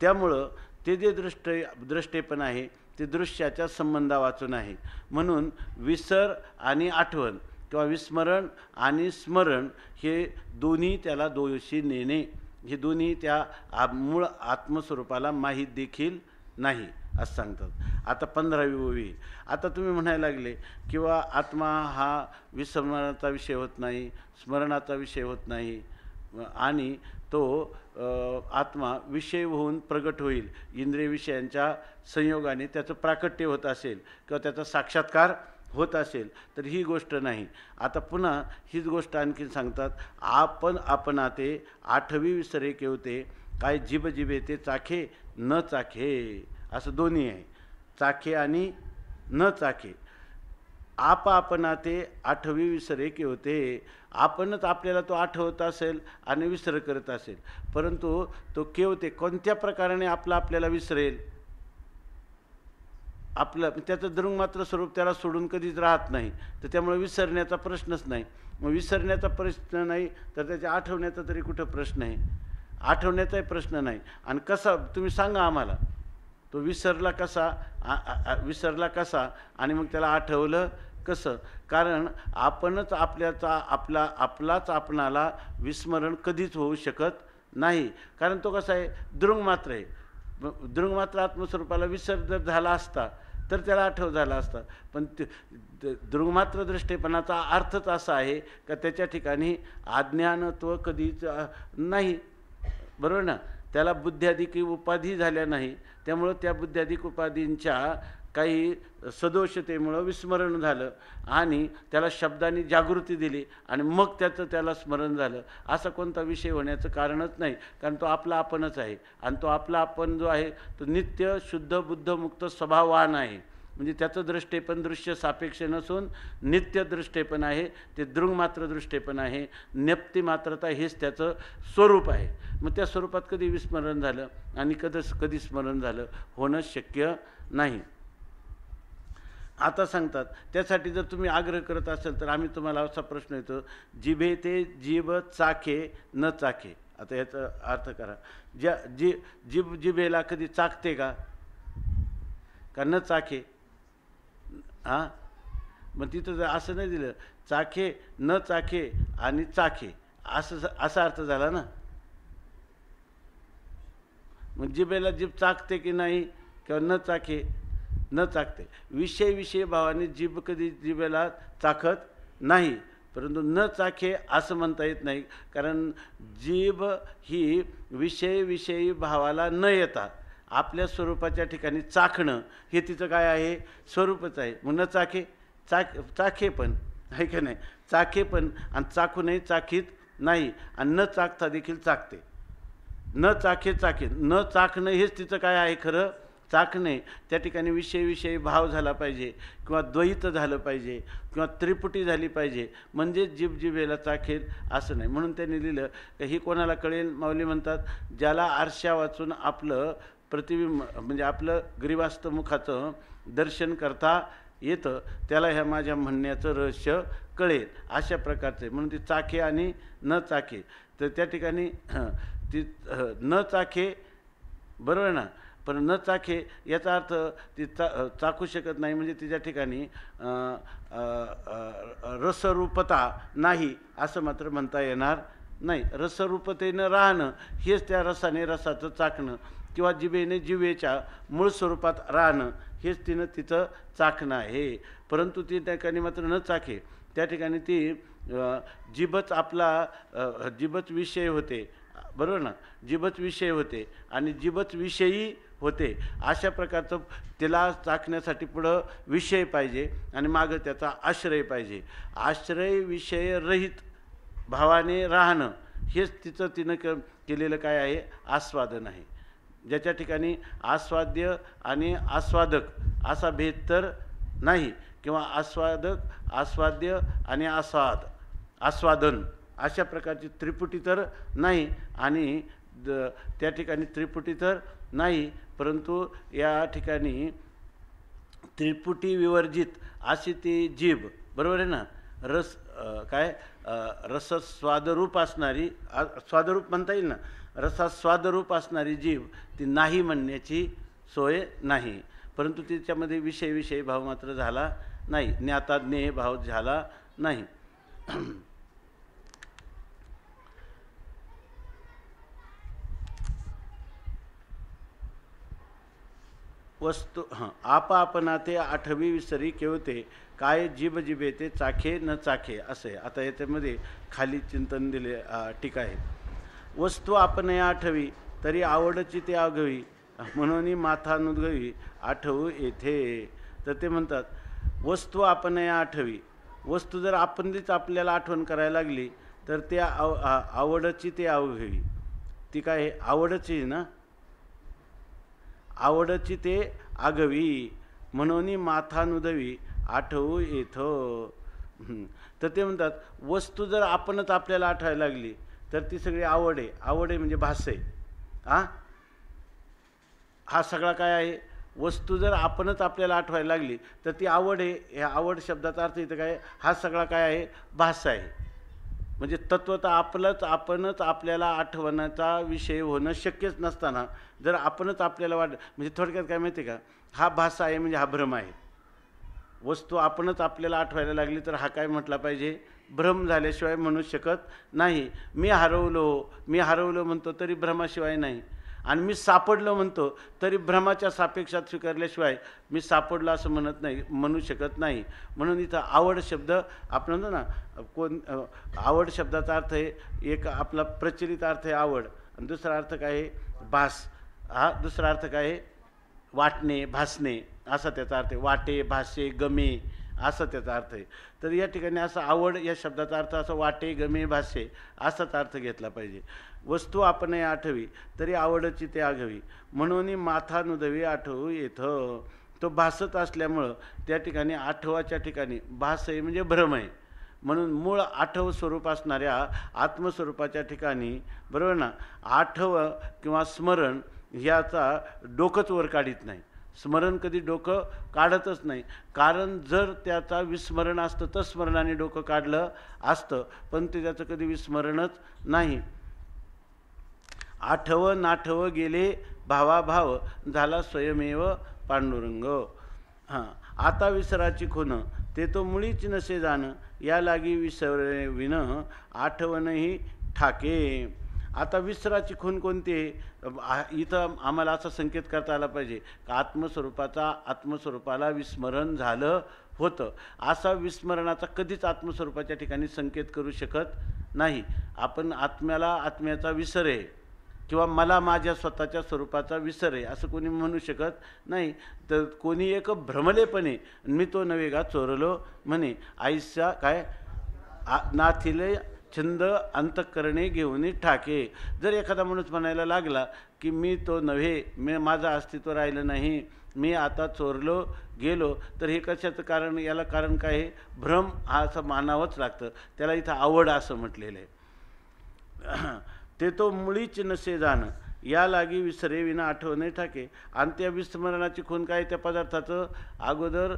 Speaker 1: त्यामुळं ते जे दृष्टेपण आहे ते दृश्याच्या संबंधा वाचून आहे. म्हणून विसर आणि आठवण किंवा विस्मरण आणि स्मरण हे दोन्ही त्याला दोषी नेणे, हे दोन्ही त्या मूळ आत्मस्वरूपाला माहीत देखील नाही असं सांगतात. आता 15वी ओवी. आता तुम्ही म्हणायला लागले किंवा आत्मा हा विस्मरणाचा विषय होत नाही, स्मरणाचा विषय होत नाही आणि तो आत्मा विषय होऊन प्रगट होईल, इंद्रिय विषयांच्या संयोगाने त्याचं प्राकट्य होत असेल किंवा त्याचा साक्षात्कार होत असेल तर ही गोष्ट नाही. आता पुन्हा हीच गोष्ट आणखी सांगतात. आपण आपणाते आठवी विसरे केवते काय जीभ जिभे ते चाखे न चाखे, असं दोन्ही आहे, चाखे आणि न चाखे. आपणाते आठवी विसरे केवते, आपणच आपल्याला तो आठवत असेल आणि विसर करत असेल परंतु तो केवते कोणत्या प्रकाराने आपल्याला विसरेल. आपलं त्याचं दृंगमात्र स्वरूप त्याला सोडून कधीच राहत नाही तर त्यामुळे विसरण्याचा प्रश्नच नाही. मग विसरण्याचा प्रश्न नाही तर त्याच्या आठवण्याचा तरी कुठं प्रश्न आहे, आठवण्याचाही प्रश्न नाही. आणि कसा तुम्ही सांगा आम्हाला तो विसरला कसा आणि मग त्याला आठवलं कसं. कारण आपणच आपलाच आपणाला विस्मरण कधीच होऊ शकत नाही. कारण तो कसा आहे दृंगमात्र आहे. दृंगमात्र आत्मस्वरूपाला विसर जर झाला असता तर त्याला आठव झाला असता. पण दृंगमात्र दृष्टेपणाचा अर्थच असा आहे का त्याच्या ठिकाणी अज्ञानत्व कधीच नाही, बरोबर ना. त्याला बुद्ध्याधिक उपाधी झाल्या नाही त्यामुळं त्या बुद्ध्याधिक उपाधींच्या काही सदोषतेमुळं विस्मरण झालं आणि त्याला शब्दांनी जागृती दिली आणि मग त्याला स्मरण झालं. असा कोणता विषय होण्याचं कारणच नाही. कारण तो आपला आपणच आहे आणि तो आपला आपण जो आहे तो नित्य शुद्ध बुद्ध मुक्त स्वभाववान आहे. म्हणजे त्याचं दृष्टेपण दृश्य सापेक्ष नसून नित्य दृष्टेपण आहे, ते दृंगमात्र दृष्टेपण आहे, नेप्ती मात्रता हेच त्याचं स्वरूप आहे. मग त्या स्वरूपात कधी विस्मरण झालं आणि कधी स्मरण झालं होणं शक्य नाही. आता सांगतात. त्यासाठी जर तुम्ही आग्रह करत असाल तर आम्ही तुम्हाला असा प्रश्न येतो, जिभे ते जीभ चाखे न चाखे. आता याचा अर्थ करा. जीभ जिभेला कधी चाखते का न चाखे? हां, मग तिथं जर असं नाही दिलं, चाखे न चाखे आणि चाखे, असा अर्थ झाला ना. मग जिभेला जीभ चाखते की नाही किंवा न चाखे? न चाखते. विषय भावाने जीभ कधी जिभेला चाखत नाही, परंतु न चाखे असं म्हणता येत नाही, कारण जीभ ही विषयी भावाला न येता आपल्या स्वरूपाच्या ठिकाणी चाखणं हे तिचं काय आहे? स्वरूपच आहे. मग न चाखे, चाखे पण आहे का नाही? चाखे पण आणि चाखूनही चाखीत नाही, आणि न चाखता देखील चाखते. न चाखे चाखे, न चाखणं हेच तिचं काय आहे? खरं चाखणे. त्या ठिकाणी विषयी भाव झाला पाहिजे, किंवा द्वैत झालं पाहिजे, किंवा त्रिपुटी झाली पाहिजे, म्हणजे जीभ जिभेला चाखेल असं नाही. म्हणून त्यांनी लिहिलं की ही कोणाला कळेल? माऊली म्हणतात, ज्याला आरशा वाचून आपलं प्रतिबिंब म्हणजे आपलं ग्रीवास्त मुखाचं दर्शन करता येतं, त्याला ह्या माझ्या म्हणण्याचं रहस्य कळेल. अशा प्रकारचे म्हणून ती चाखे आणि न चाखे. तर त्या ठिकाणी ती न चाखे, बरोबर ना, पण न चाखे याचा अर्थ ती चाखू शकत नाही, म्हणजे तिच्या ठिकाणी रसरूपता नाही असं मात्र म्हणता येणार नाही. रसरूपतेनं राहणं हेच त्या रसाने रसाचं चाखणं, किंवा जिभेने जिभेच्या मूळ स्वरूपात राहणं हेच तिचं चाखणं आहे. परंतु ती त्या ठिकाणी मात्र न चाखे. त्या ठिकाणी ती जीभच विषय होते, बरोबर ना, जीभच विषय होते आणि जीभच विषयी होते. अशा प्रकारचं तिला चाखण्यासाठी पुढं विषय पाहिजे आणि मागं त्याचा आश्रय पाहिजे. आश्रय विषय रहित भावाने राहणं हेच तिनं केलेलं काय आहे? आस्वादन आहे. ज्याच्या ठिकाणी आस्वाद्य आणि आस्वादक असा भेद तर नाही, किंवा आस्वाद्य आणि आस्वादन अशा प्रकारची त्रिपुटी तर नाही, आणि त्या ठिकाणी त्रिपुटी तर नाही, परंतु या ठिकाणी त्रिपुटी विवर्जित अशी ती जीभ, बरोबर आहे ना, रसस्वादरूप असणारी, स्वादरूप म्हणता येईल ना, रसास्वादरूप असणारी जीभ ती नाही म्हणण्याची सोय नाही. परंतु तिच्यामध्ये विषयी भाव मात्र झाला नाही, ज्ञाताज्ञेय भाव झाला नाही. वस्तू आपणा ते आठवी विसरी केवते, काय जीभ जिभे ते चाखे न चाखे असे. आता याच्यामध्ये खाली चिंतन दिले टीका आहे. वस्तू आपण आठवी तरी आवडची ते आघवी, म्हणून माथा नुदगवी आठवू येथे. तर ते म्हणतात वस्तू आपण आठवी. वस्तू जर आपणच आपल्याला आठवण करायला लागली तर ते आवडची ते अवघवी. ती काय आवडची ना, आवडची ते आगवी, म्हणून माथा नुदवी आठवू येथं. तर ते म्हणतात वस्तू जर आपणच आपल्याला आठवायला लागली तर ती सगळी आवड आहे म्हणजे भास आहे. हा सगळा काय आहे? वस्तू जर आपणच आपल्याला आठवायला लागली तर ती आवड आहे. ह्या आवड शब्दाचा अर्थ इथं काय? हा सगळा काय आहे? भास आहे. म्हणजे तत्वतः आपणच आपल्याला आठवण्याचा विषय होणं शक्यच नसताना जर आपणच आपल्याला म्हणजे थोडक्यात काय माहिती आहे का, हा भास आहे म्हणजे हा भ्रम आहे. वस्तू आपणच आपल्याला आठवायला लागली तर हा काय म्हटला पाहिजे? भ्रम झाल्याशिवाय म्हणू शकत नाही. मी हरवलो म्हणतो तरी भ्रमाशिवाय नाही, आणि मी सापडलो म्हणतो तरी भ्रमाच्या सापेक्षात स्वीकारल्याशिवाय मी सापडलो असं म्हणू शकत नाही. म्हणून इथं आवड शब्द आपण म्हणतो ना, आवड शब्दाचा अर्थ आहे एक आपला प्रचलित अर्थ आहे आवड, आणि दुसरा अर्थ काय आहे? भास. हा दुसरा अर्थ काय आहे? वाटणे, भासणे असा त्याचा अर्थ आहे. वाटे, भासे, गमे असा त्याचा अर्थ आहे. तर या ठिकाणी असं आवड या शब्दाचा अर्थ असं वाटे, गमे, भासे असाच अर्थ घेतला पाहिजे. वस्तू आपण आठवी तरी आवडची ते आघवी, म्हणून माथा नुदवी आठवू येथं. तो भासत असल्यामुळं त्या ठिकाणी आठवाच्या ठिकाणी भास आहे म्हणजे भ्रम आहे. म्हणून मूळ आठव स्वरूप असणाऱ्या आत्मस्वरूपाच्या ठिकाणी, बरोबर ना, आठव किंवा स्मरण ह्याचा डोकंच वर काढीत नाही. स्मरण कधी डोकं काढतच नाही. कारण जर त्याचा विस्मरण असतं तर स्मरणाने डोकं काढलं असतं, पण ते त्याचं कधी विस्मरणच नाही. आठव नाठव गेले भावाभाव, झाला स्वयमेव पांडुरंग. हां, आता विसराची खुन ते तो मुळीच नसे जाण, या लागी विसरे विन आठवणही ठाके. आता विसराची खून कोणती आहे? इथं आम्हाला असा संकेत करता आला पाहिजे का आत्मस्वरूपाला विस्मरण झालं होतं. असा विस्मरणाचा कधीच आत्मस्वरूपाच्या ठिकाणी संकेत करू शकत नाही. आपण आत्म्याचा विसर आहे किंवा मला माझ्या स्वतःच्या स्वरूपाचा विसर आहे असं कोणी म्हणू शकत नाही. तर कोणी एक भ्रमलेपणे मी तो नवे गा चोरलो म्हणे, आईसा काय नाथिले छंद अंतःकरणे घेऊन ठाके. जर एखादा माणूस म्हणायला लागला की मी तो नव्हे, माझं अस्तित्व राहिलं नाही, मी आता चोरलो गेलो, तर हे कशाचं कारण? याला कारण काय आहे? भ्रम हा असं मानावंच लागतं. त्याला इथं आवड असं म्हटलेलं आहे. ते तो मुळीच नसे जाणं, या लागी विसरे विना आठवणे ठाके. आणि त्या विस्मरणाची खून काय? त्या पदार्थाचं अगोदर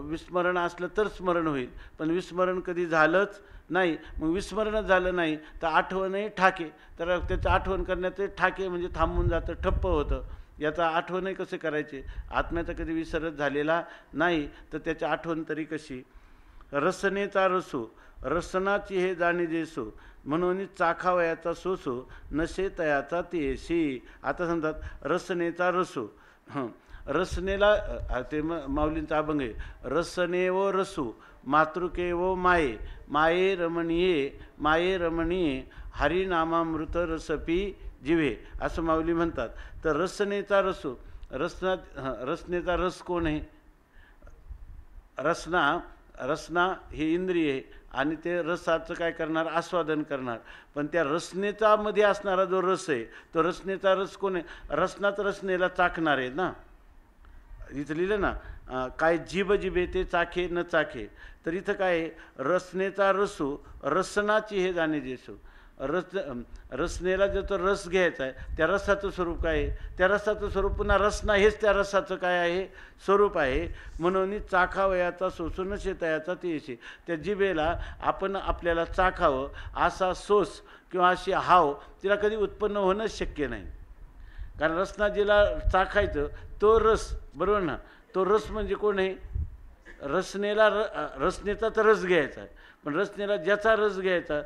Speaker 1: विस्मरण असलं तर स्मरण होईल, पण विस्मरण कधी झालंच नाही. मग विस्मरणच झालं नाही तर आठवणही ठाके. तर त्याचं आठवण करण्याचे ठाके म्हणजे थांबून जातं, ठप्प होतं. याचा आठवणही कसे करायचे? आत्म्याचा कधी विसरच झालेला नाही, तर त्याची आठवण तरी कशी? रसनेचा रसू रसनाची हे जाणे जेसू, म्हणून चाखावयाचा सोसू नशे तयाचा तेशी. आता समजात रसनेचा रसू. रसनेला ते माऊलींचा अभंग आहे, रसने व रसू मातृके व माये, माये रमणीये हरिनामामृत रसपी जिवे, असं माऊली म्हणतात. तर रसनेचा रसू, रसनेचा रस कोण आहे? रसना हे इंद्रिय आहे आणि ते रसाचं काय करणार? आस्वादन करणार. पण त्या रसनेचा मध्ये असणारा जो रस आहे तो रसनेचा रस कोण आहे? रसनाच रसनेला चाखणार आहे ना. इथं लिहिलं ना, काय जीभ जिभे ते चाखे न चाखे. तर इथं काय आहे? रसनेचा रसू रसनाची हे जाणे जेसू. रसनेला जो तो रस घ्यायचा आहे त्या रसाचं स्वरूप काय आहे? त्या रसाचं स्वरूप पुन्हा रसना हेच त्या रसाचं काय आहे? स्वरूप आहे. म्हणून चाखावयाचा सोसून शेतयाचा तेशी. त्या जिभेला आपण आपल्याला चाखावं असा सोस किंवा अशी हाव तिला कधी उत्पन्न होणंच शक्य नाही. कारण रसना जिला चाखायचं तो रस, बरोबर ना? तो रस म्हणजे कोण आहे? रसनेचाच रस घ्यायचा आहे. पण रसनेला ज्याचा रस घ्यायचा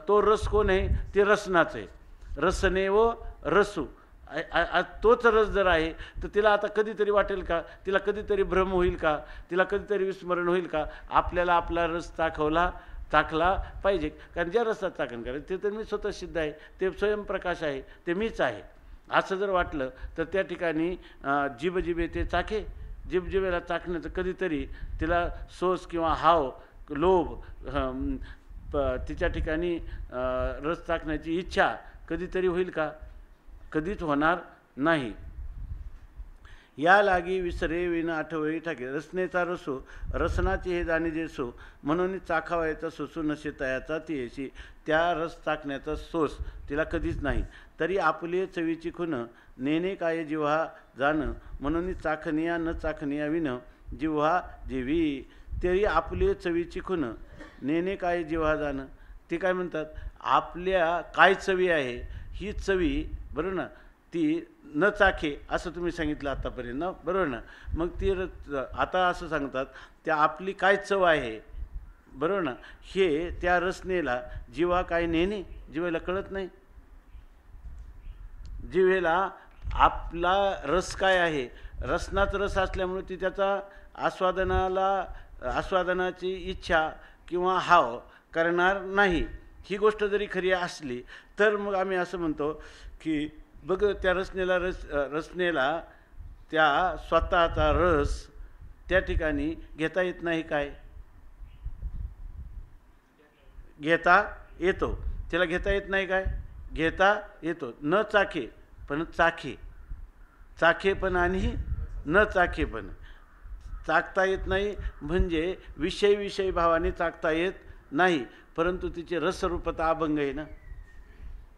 Speaker 1: तो रस कोण आहे? ते रसनाच आहे. रसने व रसू तोच रस जर आहे तर तिला आता कधीतरी वाटेल का? तिला कधीतरी भ्रम होईल का? तिला कधीतरी विस्मरण होईल का? आपल्याला आपला रस चाखला पाहिजे. कारण ज्या रसात चाखण करायचं ते तर मी स्वतः सिद्ध आहे, ते स्वयंप्रकाश आहे, ते मीच आहे असं जर वाटलं तर त्या ठिकाणी जीभ जिभे ते चाखे. जीभ जिभेला चाखण्याचं कधीतरी तिला सोस किंवा हाव, लोभ, तिच्या ठिकाणी रस चाखण्याची इच्छा कधीतरी होईल का? कधीच होणार नाही. या लागी विसरे विन आठवही ठाके. रसनेचा रसू रसनाची हे जाणे जेसू, म्हणून चाखावायचा सोसू नशे तयाचा तीयशी. त्या रस चाखण्याचा सोस तिला कधीच नाही. तरी आपले चवीची खुन नेणे काय जिव्हा जाणं, म्हणून चाखनिया न चाखनिया विन जिव्हा जेवी. तरी आपले चवीची खुन नेणे काय जिव्हा जाणं. ते काय म्हणतात? आपल्या काय चवी आहे ही चवी, बरोबर ना, ती न चाखे असं तुम्ही सांगितलं आतापर्यंत ना, बरोबर ना? मग ती आता असं सांगतात त्या आपली काय चव आहे, बरोबर ना, हे त्या रसनेला जिव्हा काय नेणे, जिवेला कळत नाही. जिवेला आपला रस काय आहे, रसनाच रस असल्यामुळे ती त्याचा आस्वादनाची इच्छा किंवा हाव करणार नाही. ही गोष्ट जरी खरी असली तर मग आम्ही असं म्हणतो की बघ त्या रसनेला त्या स्वतःचा रस त्या ठिकाणी घेता येत नाही. काय घेता येतो? तिला घेता येत नाही. काय घेता येतो? न चाखे पण चाखे पण आणि न चाखे पण. चाखता येत नाही म्हणजे विषय भावाने चाखता येत नाही, परंतु तिची रसरूपता अभंग आहे ना.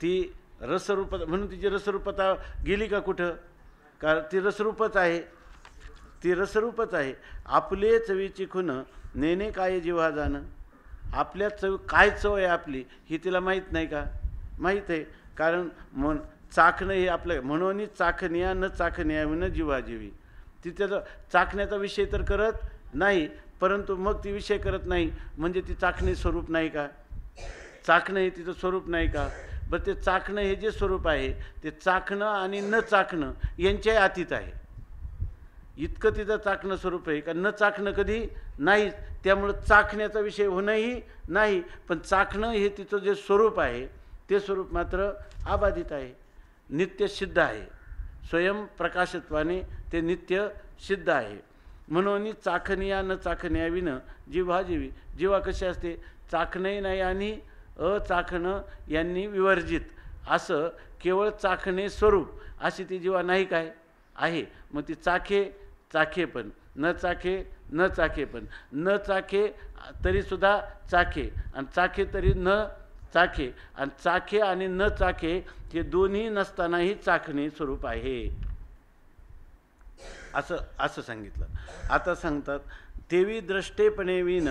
Speaker 1: ती रसरूपता म्हणून तिची रसरूपता गेली का कुठं? कारण ती रसरूपच आहे. ती रसरूपच आहे. आपले चवीची खुन नेणे काय जिव्हा जाणं. आपल्या काय चव आहे आपली ही तिला माहीत नाही का? माहीत आहे. कारण चाखणं हे आपलं म्हणून चाखण्या न चाखण्या न जीवाजीवी. ती त्याचा चाखण्याचा विषय तर करत नाही, परंतु मग ती विषय करत नाही म्हणजे ती चाखणे स्वरूप नाही का? चाखणं हे तिचं स्वरूप नाही का? बरं, ते चाखणं हे जे स्वरूप आहे ते चाखणं आणि न चाखणं यांच्याही अतीत आहे. इतकं तिचं चाखणं स्वरूप आहे का न चाखणं कधी नाही. त्यामुळं चाखण्याचा विषय होणंही नाही, पण चाखणं हे तिचं जे स्वरूप आहे ते स्वरूप मात्र अबाधित आहे, नित्य सिद्ध आहे. स्वयं प्रकाशत्वाने ते नित्य सिद्ध आहे. म्हणून चाखनिया न चाखण्याविन जीवाजीवी. जीवा कशी असते? चाखणंही नाही आणि अचाखणं यांनी विवर्जित, असं केवळ चाखणे स्वरूप अशी ती जीवा नाही काय आहे. मग ती चाखे पण न चाखे, न चाखे पण न चाखे तरीसुद्धा चाखे, आणि चाखे तरी न चाखे, आणि चाखे आणि न चाखे हे दोन्ही नसतानाही चाखणे स्वरूप आहे, असं सांगितलं. आता सांगतात, तेवी द्रष्टेपणे विन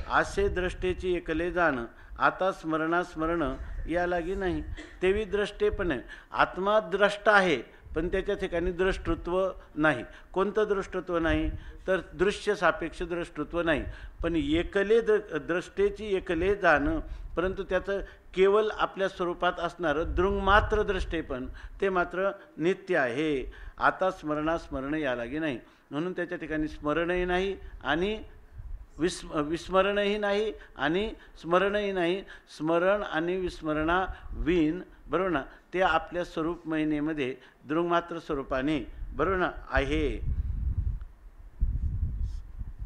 Speaker 1: आसे द्रष्टेची एकले जाण, आता स्मरण या लागी नाही. तेवी द्रष्टेपणे आत्मा द्रष्टा आहे, पण त्याच्या ठिकाणी द्रष्टृत्व नाही. कोणतं दृष्टत्व नाही? तर दृश्य सापेक्ष दृष्टृत्व नाही. पण एकले द्रष्टेची एकले जाणं, परंतु त्याचं केवळ आपल्या स्वरूपात असणारं दृंगमात्र द्रष्टेपण ते मात्र नित्य आहे. आता स्मरण या लागी नाही. म्हणून त्याच्या ठिकाणी स्मरणही नाही आणि विस्मरणही नाही आणि स्मरणही नाही. स्मरण आणि विस्मरणा विन, बरोबर ना, ते आपल्या स्वरूप महिनेमध्ये दृंगमात्र स्वरूपाने, बरोबर ना, आहे.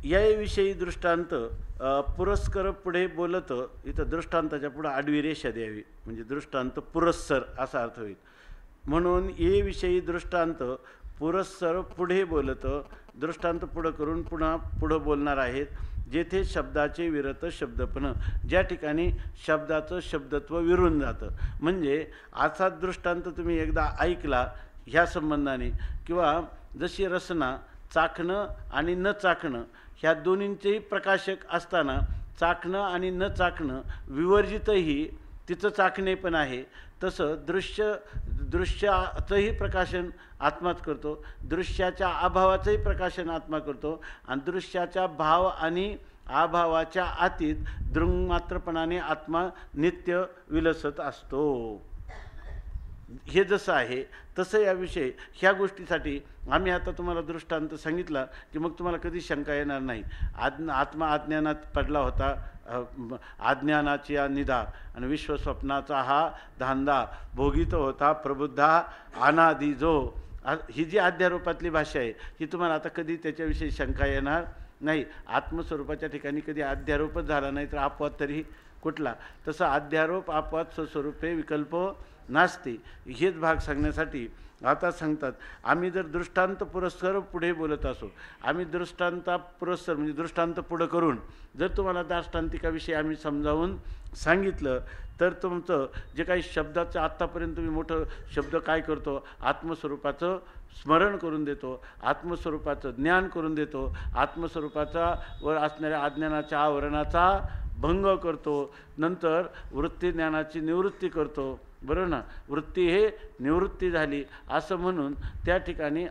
Speaker 1: याविषयी दृष्टांत पुरस्कर पुढे बोलत. इथं दृष्टांताच्या पुढे आडवी रेषा द्यावी, म्हणजे दृष्टांत पुरस्सर असा अर्थ होईल. म्हणून ये विषयी दृष्टांत पुरस्सर पुढे बोलत. दृष्टांत पुढं करून पुन्हा पुढं बोलणार आहेत. जेथे शब्दाचे विरत शब्दपण, ज्या ठिकाणी शब्दाचं शब्दत्व विरून जातं. म्हणजे असा दृष्टांत तुम्ही एकदा ऐकला ह्या संबंधाने, किंवा जशी रसना चाखणं आणि न चाखणं ह्या दोन्हींचेही प्रकाशक असताना चाखणं आणि न चाखणं विवर्जितही तिचं चाखणे पण आहे, तसं दृश्याचंही प्रकाशन आत्माच करतो, दृश्याच्या अभावाचंही प्रकाशन आत्मा करतो, आणि दृश्याच्या भाव आणि अभावाच्या अतीत दृंगमात्रपणाने आत्मा नित्य विलसत असतो. हे जसं आहे तसं याविषयी ह्या गोष्टीसाठी आम्ही आता तुम्हाला दृष्टांत सांगितला की मग तुम्हाला कधी शंका येणार नाही. आत्मा अज्ञानात पडला होता, अज्ञानाची निदा आणि विश्वस्वप्नाचा हा धांदा भोगीत होता प्रबुद्धा अनादी जो. ही जी अध्यारोपातली भाषा आहे ही तुम्हाला आता कधी त्याच्याविषयी शंका येणार नाही. आत्मस्वरूपाच्या ठिकाणी कधी अध्यारोपच झाला नाही तर अपवाद तरी कुठला? तसं अध्यारोप अपवाद स्वस्वरूपे विकल्प नास्ती. हेच भाग सांगण्यासाठी आता सांगतात, आम्ही जर दृष्टांत पुरस्कार पुढे बोलत असो, आम्ही दृष्टांता पुरस्कार म्हणजे दृष्टांत पुढं करून जर तुम्हाला दाष्टांतिकाविषयी आम्ही समजावून सांगितलं तर तुमचं जे काही शब्दाचं आत्तापर्यंत तुम्ही मोठं शब्द काय करतो, आत्मस्वरूपाचं स्मरण करून देतो, आत्मस्वरूपाचं ज्ञान करून देतो, आत्मस्वरूपाचा वर असणाऱ्या अज्ञानाच्या आवरणाचा भंग करतो, नंतर वृत्ती ज्ञानाची निवृत्ती करतो, बरोबर ना. वृत्ती हे निवृत्ती झाली असं म्हणून त्या ठिकाणी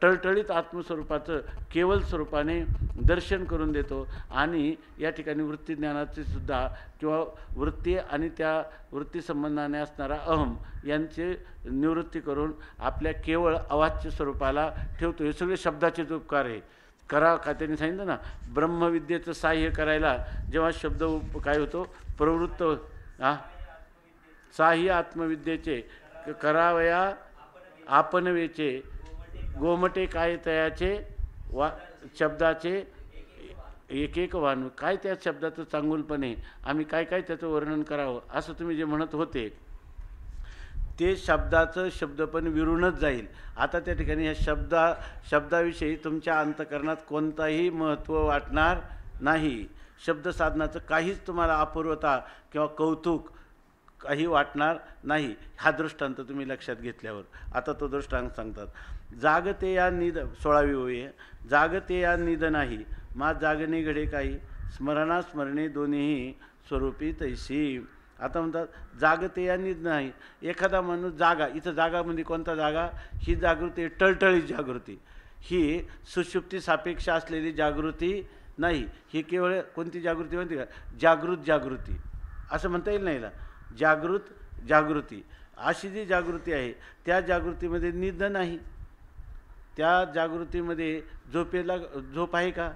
Speaker 1: टळटळीत आत्मस्वरूपाचं केवळ स्वरूपाने दर्शन करून देतो. आणि या ठिकाणी वृत्ती ज्ञानाचे सुद्धा किंवा वृत्ती आणि त्या वृत्ती संबंधाने असणारा अहम यांचे निवृत्ती करून आपल्या केवळ अवाच्य स्वरूपाला ठेवतो. हे सगळे शब्दाचेच उपकार आहे. करा का त्यांनी सांगितलं ना, ब्रह्मविद्येचं साह्य करायला जेव्हा शब्द काय होतो प्रवृत्त साह्य आत्मविद्येचे करावया आपणवेचे गोमटे काय तयाचे शब्दाचे एक एक वाण. काय त्या शब्दाचं चांगुलपणे आम्ही काय काय त्याचं वर्णन करावं असं तुम्ही जे म्हणत होते ते शब्दाचं शब्दपण विरूनच जाईल. आता त्या ठिकाणी ह्या शब्दाविषयी तुमच्या अंतःकरणात कोणताही महत्त्व वाटणार नाही. शब्दसाधनाचं काहीच तुम्हाला अपूर्वता किंवा कौतुक काही वाटणार नाही. हा दृष्टांत तुम्ही लक्षात घेतल्यावर आता तो दृष्टांत सांगतात. जागते या निद 16वी ओळी आहे. जागते या निद नाही, मा जागणे घडे काही, स्मरणास्मरणे दोन्ही स्वरूपी तैसी. आता म्हणतात जागते या निद नाही. एखादा माणूस जागा, इथं जागा म्हणजे कोणता जागा? ही जागृती टळटळीत जागृती, ही सुषुप्ती सापेक्ष असलेली जागृती नाही. ही केवळ कोणती जागृती म्हणते का? जागृत जागृती असं म्हणता येईल नाही ना. जागृत जागृती अशी जी जागृती आहे त्या जागृतीमध्ये निद नाही. त्या जागृतीमध्ये झोप आहे का?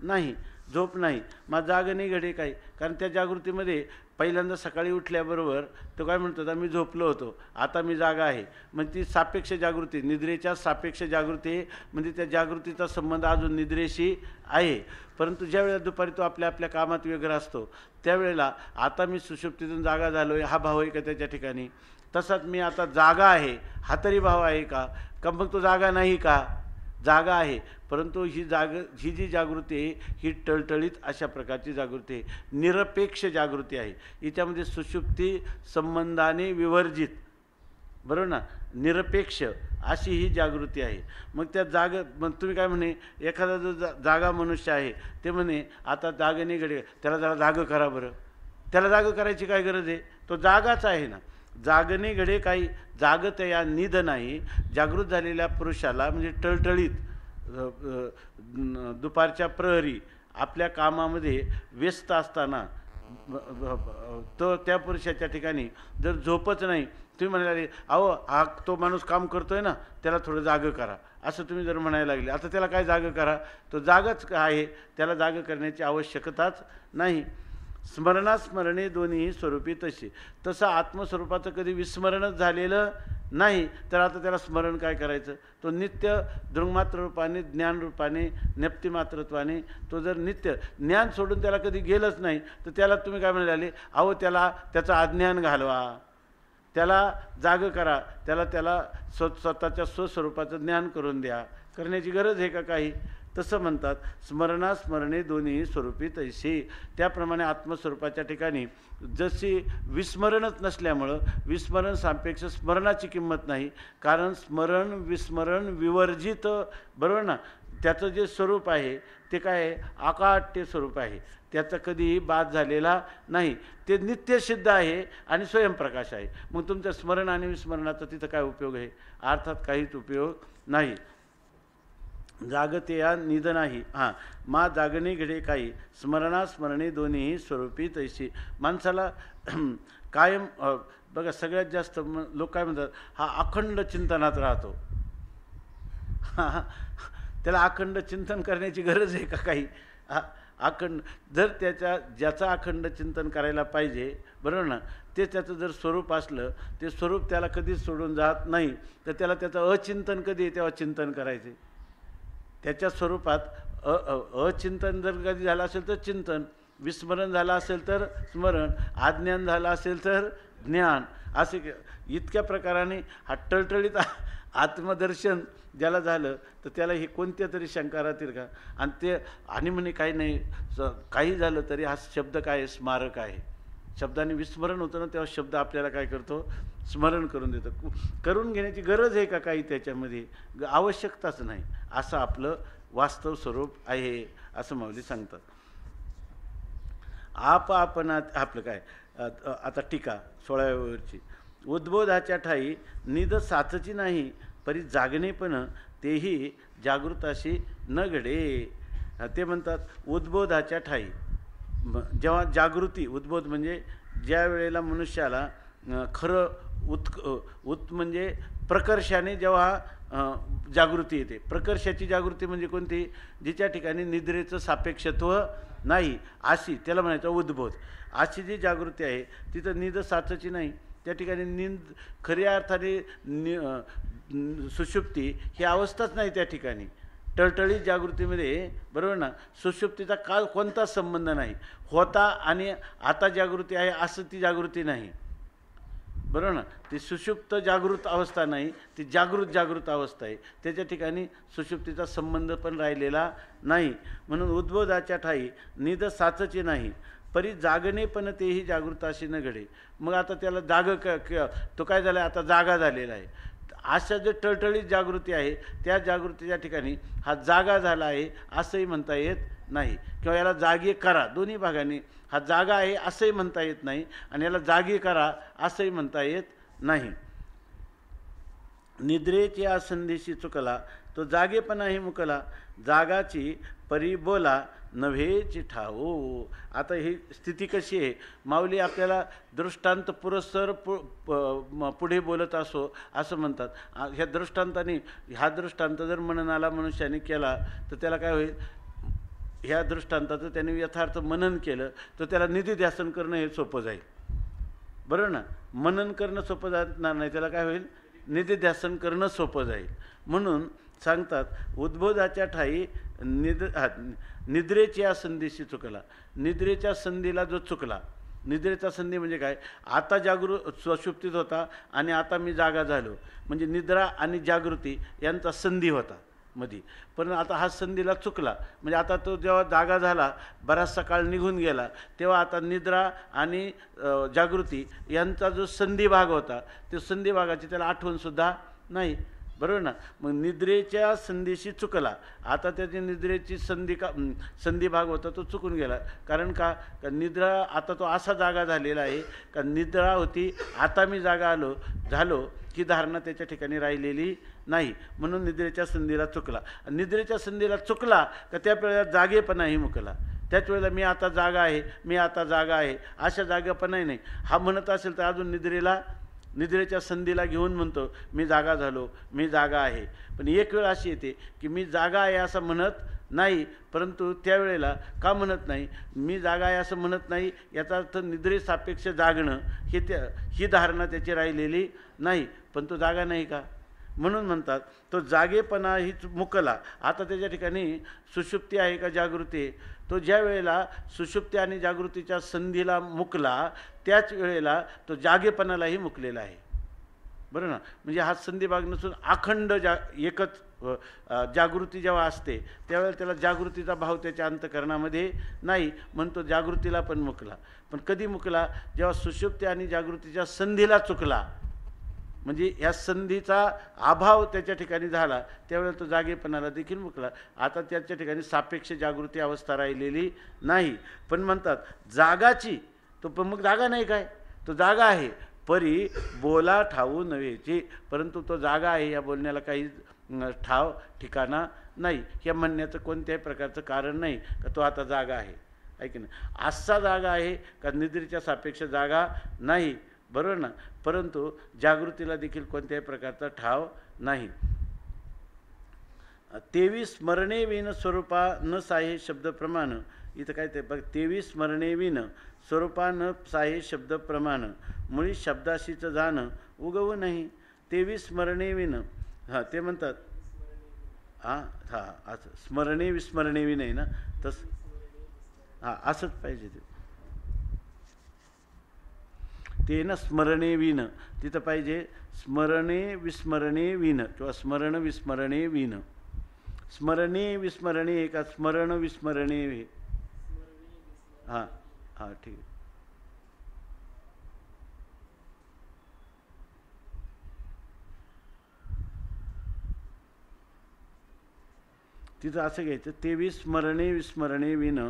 Speaker 1: नाही, झोप नाही. मग जागणे घडे काय? कारण त्या जागृतीमध्ये पहिल्यांदा सकाळी उठल्याबरोबर तो काय म्हणतो, मी झोपलो होतो, आता मी जागा आहे. म्हणजे ती सापेक्ष जागृती, निद्रेच्या सापेक्ष जागृती आहे. म्हणजे त्या जागृतीचा संबंध अजून निद्रेशी आहे. परंतु ज्या वेळेला दुपारी तो आपल्या आपल्या कामात वगैरे असतो त्यावेळेला आता मी सुषुप्तीतून जागा झालो आहे हा भाव आहे का त्याच्या ठिकाणी? तसाच मी आता जागा आहे हा तरी भाव आहे का? का मग तो जागा नाही का? जागा आहे, परंतु ही जी जागृती आहे ही टळटळीत अशा प्रकारची जागृती आहे, निरपेक्ष जागृती आहे. हिच्यामध्ये सुषुप्ती संबंधाने विवर्जित, बरोबर ना, निरपेक्ष अशी ही जागृती आहे. मग त्या मग तुम्ही काय म्हणे, एखादा जो जागा मनुष्य आहे ते म्हणे आता जागेने घडे, त्याला जरा जागं करा बरं. त्याला जागं करायची काय गरज आहे? तो जागाच आहे ना. जागणे घडे काही, जागत या निध नाही. जागृत झालेल्या पुरुषाला म्हणजे टळटळीत दुपारच्या प्रहरी आपल्या कामामध्ये व्यस्त असताना तो त्या पुरुषाच्या ठिकाणी जर झोपच नाही, तुम्ही म्हणाले अहो हा तो माणूस काम करतोय ना त्याला थोडं जागं करा असं तुम्ही जर म्हणायला लागले, आता त्याला काय जागं करा? तो जागच आहे, त्याला जागं करण्याची आवश्यकताच नाही. स्मरणास्मरणे दोन्ही स्वरूपी तशी. तसं आत्मस्वरूपाचं कधी विस्मरणच झालेलं नाही, तर आता त्याला स्मरण काय करायचं? तो नित्य दृंगमात्र रूपाने, ज्ञानरूपाने, नेप्तिमात्रत्वाने तो जर नित्य ज्ञान सोडून त्याला कधी गेलंच नाही, तर त्याला तुम्ही काय म्हणाले? अहो त्याला त्याचं अज्ञान घालवा, त्याला जागं करा, त्याला स्वतःच्या स्वस्वरूपाचं ज्ञान करून द्या. करण्याची गरज आहे का काही? तसं म्हणतात स्मरणास्मरणे दोन्ही स्वरूपी तैसे. त्याप्रमाणे आत्मस्वरूपाच्या ठिकाणी जशी विस्मरणच नसल्यामुळं विस्मरण सापेक्ष स्मरणाची किंमत नाही. कारण स्मरण विस्मरण विवर्जित, बरोबर ना, त्याचं जे स्वरूप आहे ते काय आहे? आकाट्य स्वरूप आहे, त्याचा कधीही बाद झालेला नाही. ते नित्यसिद्ध आहे आणि स्वयंप्रकाश आहे. मग तुमचं स्मरण आणि विस्मरणाचा तिथं काय उपयोग आहे? अर्थात काहीच उपयोग नाही. जागते या निध नाही, हां, मा जागणे घडे काही, स्मरणास्मरणे दोन्ही स्वरूपी तैशी. माणसाला कायम बघा सगळ्यात जास्त लोक काय म्हणतात, हा अखंड चिंतनात राहतो. त्याला अखंड चिंतन करण्याची गरज आहे का काही? अखंड जर ज्याचं अखंड चिंतन करायला पाहिजे, बरोबर ना, ते त्याचं जर स्वरूप असलं, ते स्वरूप त्याला कधीच सोडून जात नाही, तर त्याला त्याचं अचिंतन कधी आहे तेव्हा चिंतन करायचे. त्याच्या स्वरूपात अचिंतन जर कधी झालं असेल तर चिंतन, विस्मरण झालं असेल तर स्मरण, अज्ञान झालं असेल तर ज्ञान, असे इतक्या प्रकाराने हा टळटळीत आत्मदर्शन ज्याला झालं तर त्याला हे कोणत्या तरी शंका राहतील का? आणि ते आणि म्हणे काही नाही, काही झालं तरी हा शब्द काय आहे? स्मारक आहे. शब्दाने विस्मरण होतं ना, तेव्हा शब्द आपल्याला काय करतो? स्मरण करून देतो. करून घेण्याची गरज आहे का काही? त्याच्यामध्ये आवश्यकताच नाही. असं आपलं वास्तव स्वरूप आहे असं माऊली सांगतात. आपणात आपलं काय आता टीका 16व्या वरची. उद्बोधाच्या ठाई निध साचची नाही, परी जागणे पण तेही जागृताशी न घडे. ते म्हणतात उद्बोधाच्या ठाई, जेव्हा जागृती, उद्बोध म्हणजे ज्या वेळेला मनुष्याला खरं म्हणजे प्रकर्षाने जेव्हा जागृती येते. प्रकर्षाची जागृती म्हणजे कोणती? जिच्या ठिकाणी निद्रेचं सापेक्षत्व नाही अशी, त्याला म्हणायचं उद्बोध. अशी जी जागृती आहे तिथं निद साचची नाही, त्या ठिकाणी खऱ्या अर्थाने सुषुप्ती ही अवस्थाच नाही. त्या ठिकाणी टळटळीत जागृतीमध्ये, बरोबर ना, सुषुप्तीचा कोणता संबंध नाही. होता आणि आता जागृती आहे असं ती जागृती नाही, बरोबर ना. ती सुषुप्त जागृत अवस्था नाही, ती जागृत अवस्था आहे. त्याच्या ठिकाणी सुषुप्तीचा संबंध पण राहिलेला नाही. म्हणून उद्बोधाच्या ठाई निध साचची नाही, परी जागणे पण तेही जागृताशी न घडे. मग आता त्याला तो काय झाला आता जागा झालेला आहे. अशा जे टळटळीत जागृती आहे त्या जागृतीच्या ठिकाणी हा जागा झाला आहे असंही म्हणता येत नाही, किंवा याला जागी करा दोन्ही भागांनी. हा जागा आहे असंही म्हणता येत नाही आणि याला जागी करा असंही म्हणता येत नाही. निद्रेची संधीशी चुकला तो जागेपणाही मुकला, जागाची परी बोला नव्हेची ठाऊ. आता ही स्थिती कशी आहे? माऊली आपल्याला दृष्टांत पुरस्सर पुढे बोलत असो असं म्हणतात. ह्या दृष्टांताने हा दृष्टांत जर मननाला मनुष्याने केला तर त्याला काय होईल? ह्या दृष्टांताचं त्याने यथार्थ मनन केलं तर त्याला निधिध्यासन करणं हे सोपं जाईल. बरोबर ना? मनन करणं सोपं जाणार नाही, त्याला काय होईल? निधिध्यासन करणं सोपं जाईल. म्हणून सांगतात उद्बोधाच्या ठाई निद्रेची या संधीशी चुकला. निद्रेच्या संधीला जो चुकला, निद्रेचा संधी म्हणजे काय? आता सुषुप्तीत होता आणि आता मी जागा झालो, म्हणजे निद्रा आणि जागृती यांचा संधी होता मधी. पण आता हा संधीला चुकला, म्हणजे आता तो जेव्हा जागा झाला बराचसा काळ निघून गेला तेव्हा आता निद्रा आणि जागृती यांचा जो संधी भाग होता त्या संधी भागाची त्याला आठवणसुद्धा नाही. बरोबर ना? मग निद्रेच्या संधीशी चुकला. आता त्याची निद्रेची संधी भाग होता तो चुकून गेला. कारण का निद्रा आता तो असा जागा झालेला आहे का निद्रा होती आता मी जागा झालो ही धारणा त्याच्या ठिकाणी राहिलेली नाही. म्हणून निद्रेच्या संधीला चुकला. निद्रेच्या संधीला चुकला का त्या वेळेला जागेपणाही मुकला. त्याच वेळेला मी आता जागा आहे, मी आता जागा आहे अशा जागापणाही नाही. हा म्हणत असेल तर अजून निद्रेच्या संधीला घेऊन म्हणतो मी जागा झालो, मी जागा आहे. पण एक वेळ अशी येते की मी जागा आहे असं म्हणत नाही, परंतु त्यावेळेला का म्हणत नाही? मी जागा आहे असं म्हणत नाही याचा अर्थ निद्रेसापेक्ष जागणं ही धारणा त्याची राहिलेली नाही. पण तो जागा नाही का? म्हणून म्हणतात तो जागेपणा हीच मुकला. आता त्याच्या ठिकाणी सुषुप्ती आहे का जागृती आहे? तो ज्या वेळेला सुषुप्ती आणि जागृतीच्या संधीला मुकला त्याच वेळेला तो जागेपणालाही मुकलेला आहे. बरं ना? म्हणजे हा संधी भाग नसून अखंड एकच जागृती जेव्हा असते त्यावेळेला त्याला जागृतीचा भाव त्याच्या अंतःकरणामध्ये नाही, म्हणून तो जागृतीला पण मुकला. पण कधी मुकला? जेव्हा सुषुप्ती आणि जागृतीच्या संधीला चुकला, म्हणजे या संधीचा अभाव त्याच्या ठिकाणी झाला त्यावेळेला तो जागेपणाला देखील मुकला. आता त्याच्या ठिकाणी सापेक्ष जागृती अवस्था राहिलेली नाही. पण म्हणतात जागाची तो पण मग जागा नाही काय? तो जागा आहे परी बोला ठाऊ नव्हेची. परंतु तो जागा आहे या बोलण्याला काही ठाव ठिकाणा नाही. या म्हणण्याचं कोणत्याही प्रकारचं कारण नाही का तो आता जागा आहे. ऐक ना, असा जागा आहे का निद्रेच्या सापेक्ष जागा नाही. बरोबर ना? परंतु जागृतीला देखील कोणत्याही प्रकारचा ठाव नाही. तेवी स्मरणे विन स्वरूपा न साहे शब्द प्रमाण. इथं काय ते बघ, तेवी स्मरणे विन स्वरूपा न साहे शब्द प्रमाण मुळी शब्दाशीचं जाणं उगवू नाही. तेवी स्मरणे विन, हां ते म्हणतात हां असं स्मरणे विस्मरणे विन आहे ना, तसं हां असंच पाहिजे ते ना. स्मरणे विन तिथं पाहिजे स्मरणे विस्मरणे विन किंवा स्मरण विस्मरणे विन. स्मरणे विस्मरणे का स्मरण विस्मरणे वे. हां हां ठीक आहे. तिथं असं घ्यायचं तेवी स्मरणे विस्मरणे विन.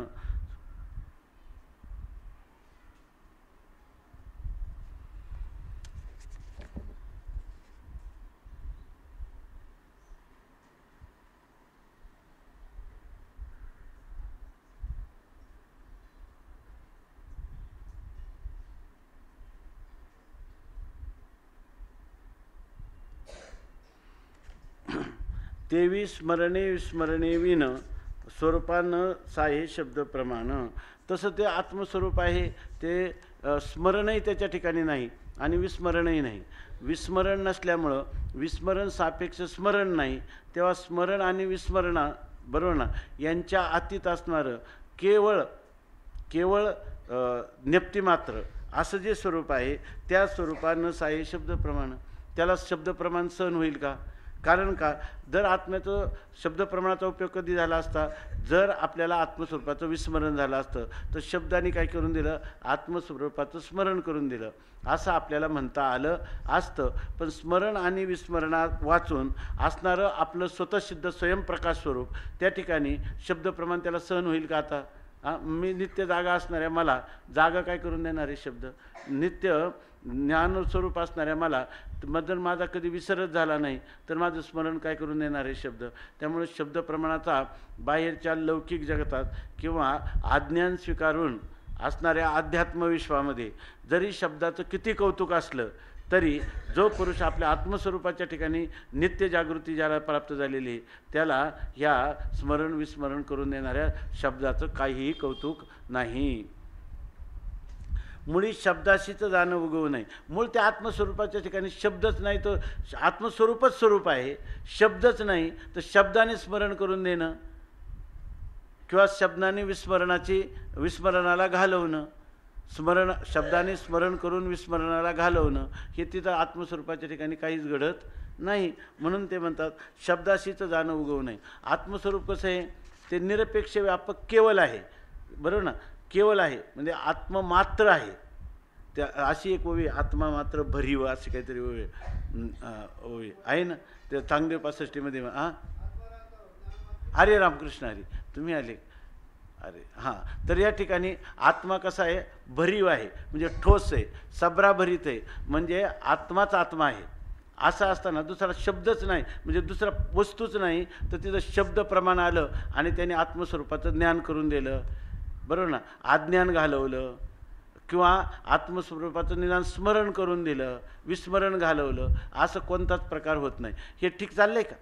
Speaker 1: तेवी स्मरणे विस्मरणे विन स्वरूपानं साहे शब्द प्रमाण. तसं ते आत्मस्वरूप आहे, ते स्मरणही त्याच्या ठिकाणी नाही आणि विस्मरणही नाही. विस्मरण नसल्यामुळं विस्मरण सापेक्ष स्मरण नाही, तेव्हा स्मरण आणि विस्मरणा बरोबर ना यांच्या अतीत असणारं केवळ ज्ञप्तिमात्र असं जे स्वरूप आहे त्या स्वरूपानं साहे शब्द प्रमाण. त्याला शब्द प्रमाण सहन होईल का? कारण का, जर आत्म्याचं शब्दप्रमाणाचा उपयोग कधी झाला असता, जर आपल्याला आत्मस्वरूपाचं विस्मरण झालं असतं तर शब्दाने काय करून दिलं, आत्मस्वरूपाचं स्मरण करून दिलं असं आपल्याला म्हणता आलं असतं. पण स्मरण आणि विस्मरणात वाचून असणारं आपलं स्वतःसिद्ध स्वयंप्रकाश स्वरूप त्या ठिकाणी शब्दप्रमाण त्याला सहन होईल का? आता मी नित्य जागा असणाऱ्या मला जागा काय करून देणारे शब्द, नित्य ज्ञानस्वरूप असणाऱ्या मला जर माझा कधी विसरच झाला नाही तर माझं स्मरण काय करून देणारे शब्द. त्यामुळे शब्दप्रमाणाचा बाहेरच्या लौकिक जगतात किंवा अज्ञान स्वीकारून असणाऱ्या अध्यात्मविश्वामध्ये जरी शब्दाचं किती कौतुक असलं तरी जो पुरुष आपल्या आत्मस्वरूपाच्या ठिकाणी नित्य जागृती ज्याला प्राप्त झालेली त्याला ह्या स्मरण विस्मरण करून देणाऱ्या शब्दाचं काहीही कौतुक नाही. मुळी शब्दाशीच जाणं उगवू नये. मूळ त्या आत्मस्वरूपाच्या ठिकाणी शब्दच नाही, तो आत्मस्वरूपच स्वरूप आहे, शब्दच नाही तर शब्दाने स्मरण करून देणं किंवा शब्दाने विस्मरणाला घालवणं, शब्दाने स्मरण करून विस्मरणाला घालवणं हे तिथं आत्मस्वरूपाच्या ठिकाणी काहीच घडत नाही. म्हणून ते म्हणतात शब्दाशीच जाणं उगवू नये. आत्मस्वरूप कसं आहे, ते निरपेक्ष व्यापक केवल आहे, बरोबर ना. केवल आहे म्हणजे आत्मा मात्र आहे. त्या अशी एक ओवी, आत्मा मात्र भरीव अशी काहीतरी ओवी आहे ना, ते चांगदेव 65मध्ये. हरे रामकृष्ण हरी, तुम्ही आले. अरे हां, तर या ठिकाणी आत्मा कसा आहे, भरीव आहे म्हणजे ठोस आहे, सबराभरीत आहे, म्हणजे आत्माच आत्मा आहे. असं असताना दुसरा शब्दच नाही म्हणजे दुसरा वस्तूच नाही तर तिथं शब्द प्रमाण आलं आणि त्याने आत्मस्वरूपाचं ज्ञान करून दिलं, बरोबर ना. अज्ञान घालवलं किंवा आत्मस्वरूपाचं निदान स्मरण करून दिलं, विस्मरण घालवलं, असं कोणताच प्रकार होत नाही. हे ठीक चाललंय का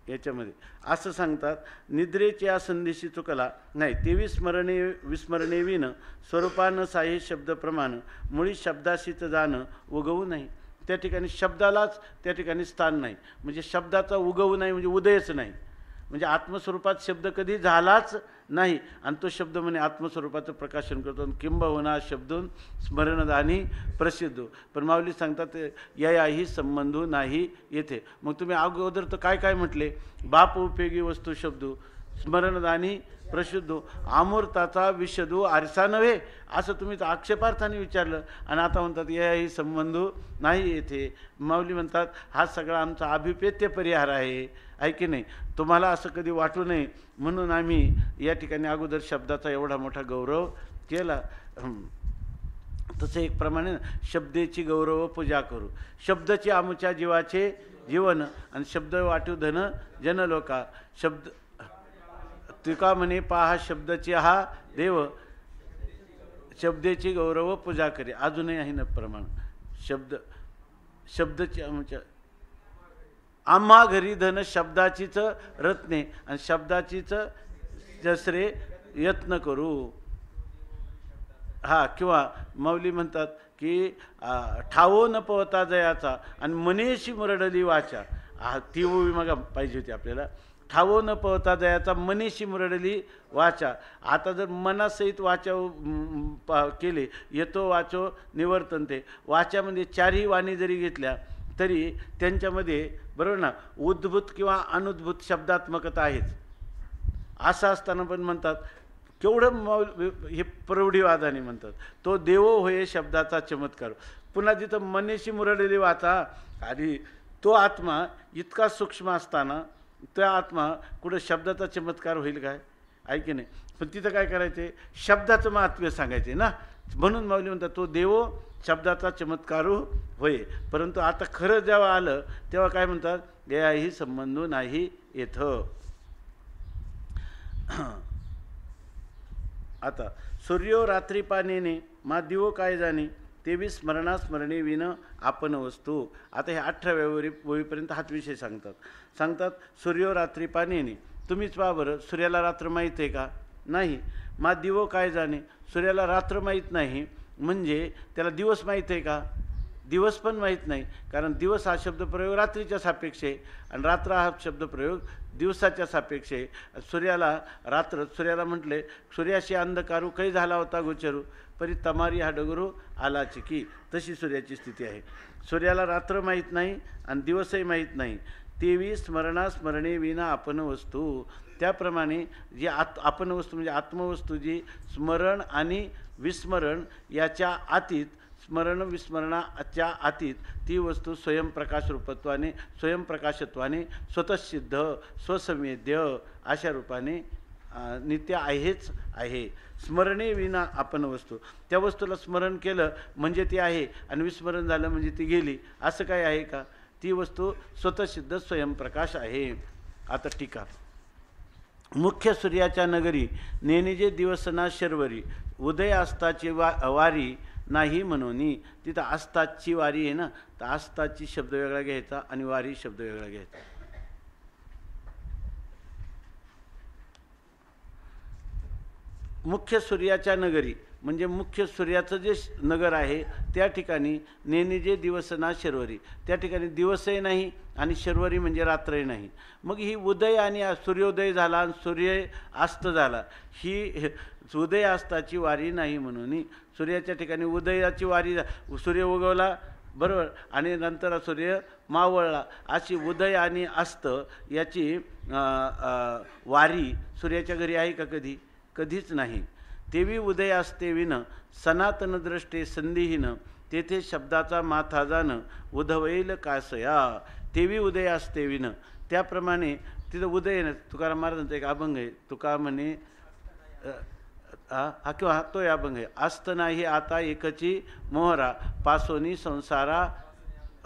Speaker 1: याच्यामध्ये? असं सांगतात, निद्रेच्या या संदेशी चुकला नाही तेवी स्मरणे विस्मरणे विन स्वरूपानं साहे शब्द प्रमाण मुळी शब्दाशीच जाणं उगवू नाही. त्या ठिकाणी शब्दालाच त्या ठिकाणी स्थान नाही, म्हणजे शब्दाचा उगवू नाही म्हणजे उदयच नाही, म्हणजे आत्मस्वरूपात शब्द कधी झालाच नाही. आणि तो शब्द म्हणे आत्मस्वरूपाचं प्रकाशन करतो, किंबहुना शब्दून स्मरणदानी प्रसिद्ध. पण माऊली सांगतात याही संबंधू नाही येथे. मग तुम्ही अगोदर तर काय काय म्हटले, बाप उपयोगी वस्तू शब्दू स्मरणदानी प्रसिद्ध, अमूर्ताचा विशदू आरसा नव्हे असं तुम्ही आक्षेपार्थाने विचारलं आणि आता म्हणतात याही संबंधू नाही येथे. माऊली म्हणतात हा सगळा आमचा अभिपेत्य परिहार आहे की नाही. तुम्हाला असं कधी वाटू नये म्हणून आम्ही या ठिकाणी अगोदर शब्दाचा एवढा मोठा गौरव केला. तसं एक प्रमाणे शब्देची गौरव पूजा करू, शब्दची आमुच्या जीवाचे जीवन आणि शब्द वाटू धन जनलोका. शब्द तुका म्हणे पहा शब्दाची हा देव, शब्देची गौरव पूजा करे. अजूनही आहे ना प्रमाण, शब्दची आमुच्या आम्हा घरी धन शब्दाचीच रत्ने आणि शब्दाचीच जसरे यत्न करू. हा, किंवा माऊली म्हणतात की ठावो न पवता जयाचा आणि मनेशी मुरडली वाचा. ती ओवी मग पाहिजे होती आपल्याला. ठावो न पवता जयाचा मनेशी मुरडली वाचा. आता जर मनासहित वाचा केले येतो वाचो निवर्तनते. वाच्यामध्ये चारही वाणी जरी घेतल्या तरी त्यांच्यामध्ये बरोबर ना उद्भूत किंवा अनुद्भूत शब्दात्मकता आहेच. असं असताना पण म्हणतात केवढं हे प्रौढीवादाने म्हणतात तो देवो होय शब्दाचा चमत्कार. पुन्हा तिथं मनेशी मुरडलेली वाचा आणि तो आत्मा इतका सूक्ष्म असताना त्या आत्मा कुठं शब्दाचा चमत्कार होईल काय, आहे की नाही. पण तिथं काय करायचे, शब्दाचं महात्म्य सांगायचे ना. म्हणून माऊली म्हणतात तो देवो शब्दाचा चमत्कारू होय. परंतु आता खरं जेव्हा आलं तेव्हा काय म्हणतात याही संबंध नाही येथं. आता सूर्यो रात्री पाण्याने मा दिवो काय जाणे तेवी स्मरणे विन आपण वस्तू. आता हे 18व्या ओळीपर्यंत हाच विषय सांगतात सूर्यो रात्री पाण्याने. तुम्हीच पहा बरं, सूर्याला रात्र माहीत आहे का? नाही. मा दिवो काय जाणे, सूर्याला रात्र माहीत नाही म्हणजे त्याला दिवस माहीत आहे का? दिवस पण माहीत नाही, कारण दिवस हा शब्दप्रयोग रात्रीच्या सापेक्ष आहे आणि रात्र हा शब्दप्रयोग दिवसाच्या सापेक्ष आहे. सूर्याला रात्र, सूर्याला म्हटले सूर्याशी अंधकारू काही झाला होता गोचरू, परी तमारी हा डगरू आला चिकी. तशी सूर्याची स्थिती आहे. सूर्याला रात्र माहीत नाही आणि दिवसही माहीत नाही. तेवी स्मरणा स्मरणे विना आपण वस्तू. त्याप्रमाणे जी आपण वस्तू म्हणजे आत्मवस्तू जी स्मरण आणि विस्मरण याच्या आतीत, स्मरण विस्मरणाच्या आतीत ती वस्तू स्वयंप्रकाश रूपत्वाने, स्वयंप्रकाशत्वाने स्वतःसिद्ध स्वसंवेद्य अशा रूपाने नित्य आहेच आहे. स्मरणे विना आपण वस्तू. त्या वस्तूला स्मरण केलं म्हणजे ती आहे आणि विस्मरण झालं म्हणजे ती गेली, असं काय आहे का? ती वस्तू स्वतःसिद्ध स्वयंप्रकाश आहे. आता टीका. मुख्य सूर्याच्या नगरी नेनिजे दिवसना शर्वरी, उदय आस्ताची वारी नाही म्हणून. तिथं आस्ताची वारी आहे ना, तर आस्ताची शब्द वेगळा घ्यायचा आणि वारी शब्द वेगळा घ्यायचा. मुख्य सूर्याच्या नगरी म्हणजे मुख्य सूर्याचं जे नगर आहे त्या ठिकाणी नेनिजे दिवसना शर्वरी, त्या ठिकाणी दिवसही नाही आणि शर्वरी म्हणजे रात्रही नाही. मग ही उदय आणि सूर्योदय झाला आणि सूर्य अस्त झाला, ही उदय अस्ताची वारी नाही म्हणून. सूर्याच्या ठिकाणी उदयाची वारी, सूर्य उगवला बरोबर आणि नंतर सूर्य मावळला, अशी उदय आणि अस्त याची वारी सूर्याच्या घरी आहे का कधी? कधीच नाही. तेवी उदय असते विन सनातन दृष्टे संधीहीन, तेथे शब्दाचा माथा जाण उधवैल कासया. तेवी उदय असते विन, त्याप्रमाणे तिथं उदय न. तुकाराम महाराजांचा एक अभंग आहे, तुका म्हणे हा किंवा तो अभंग आहे. अस्त नाही आता एकची मोहरा, पासोनी संसारा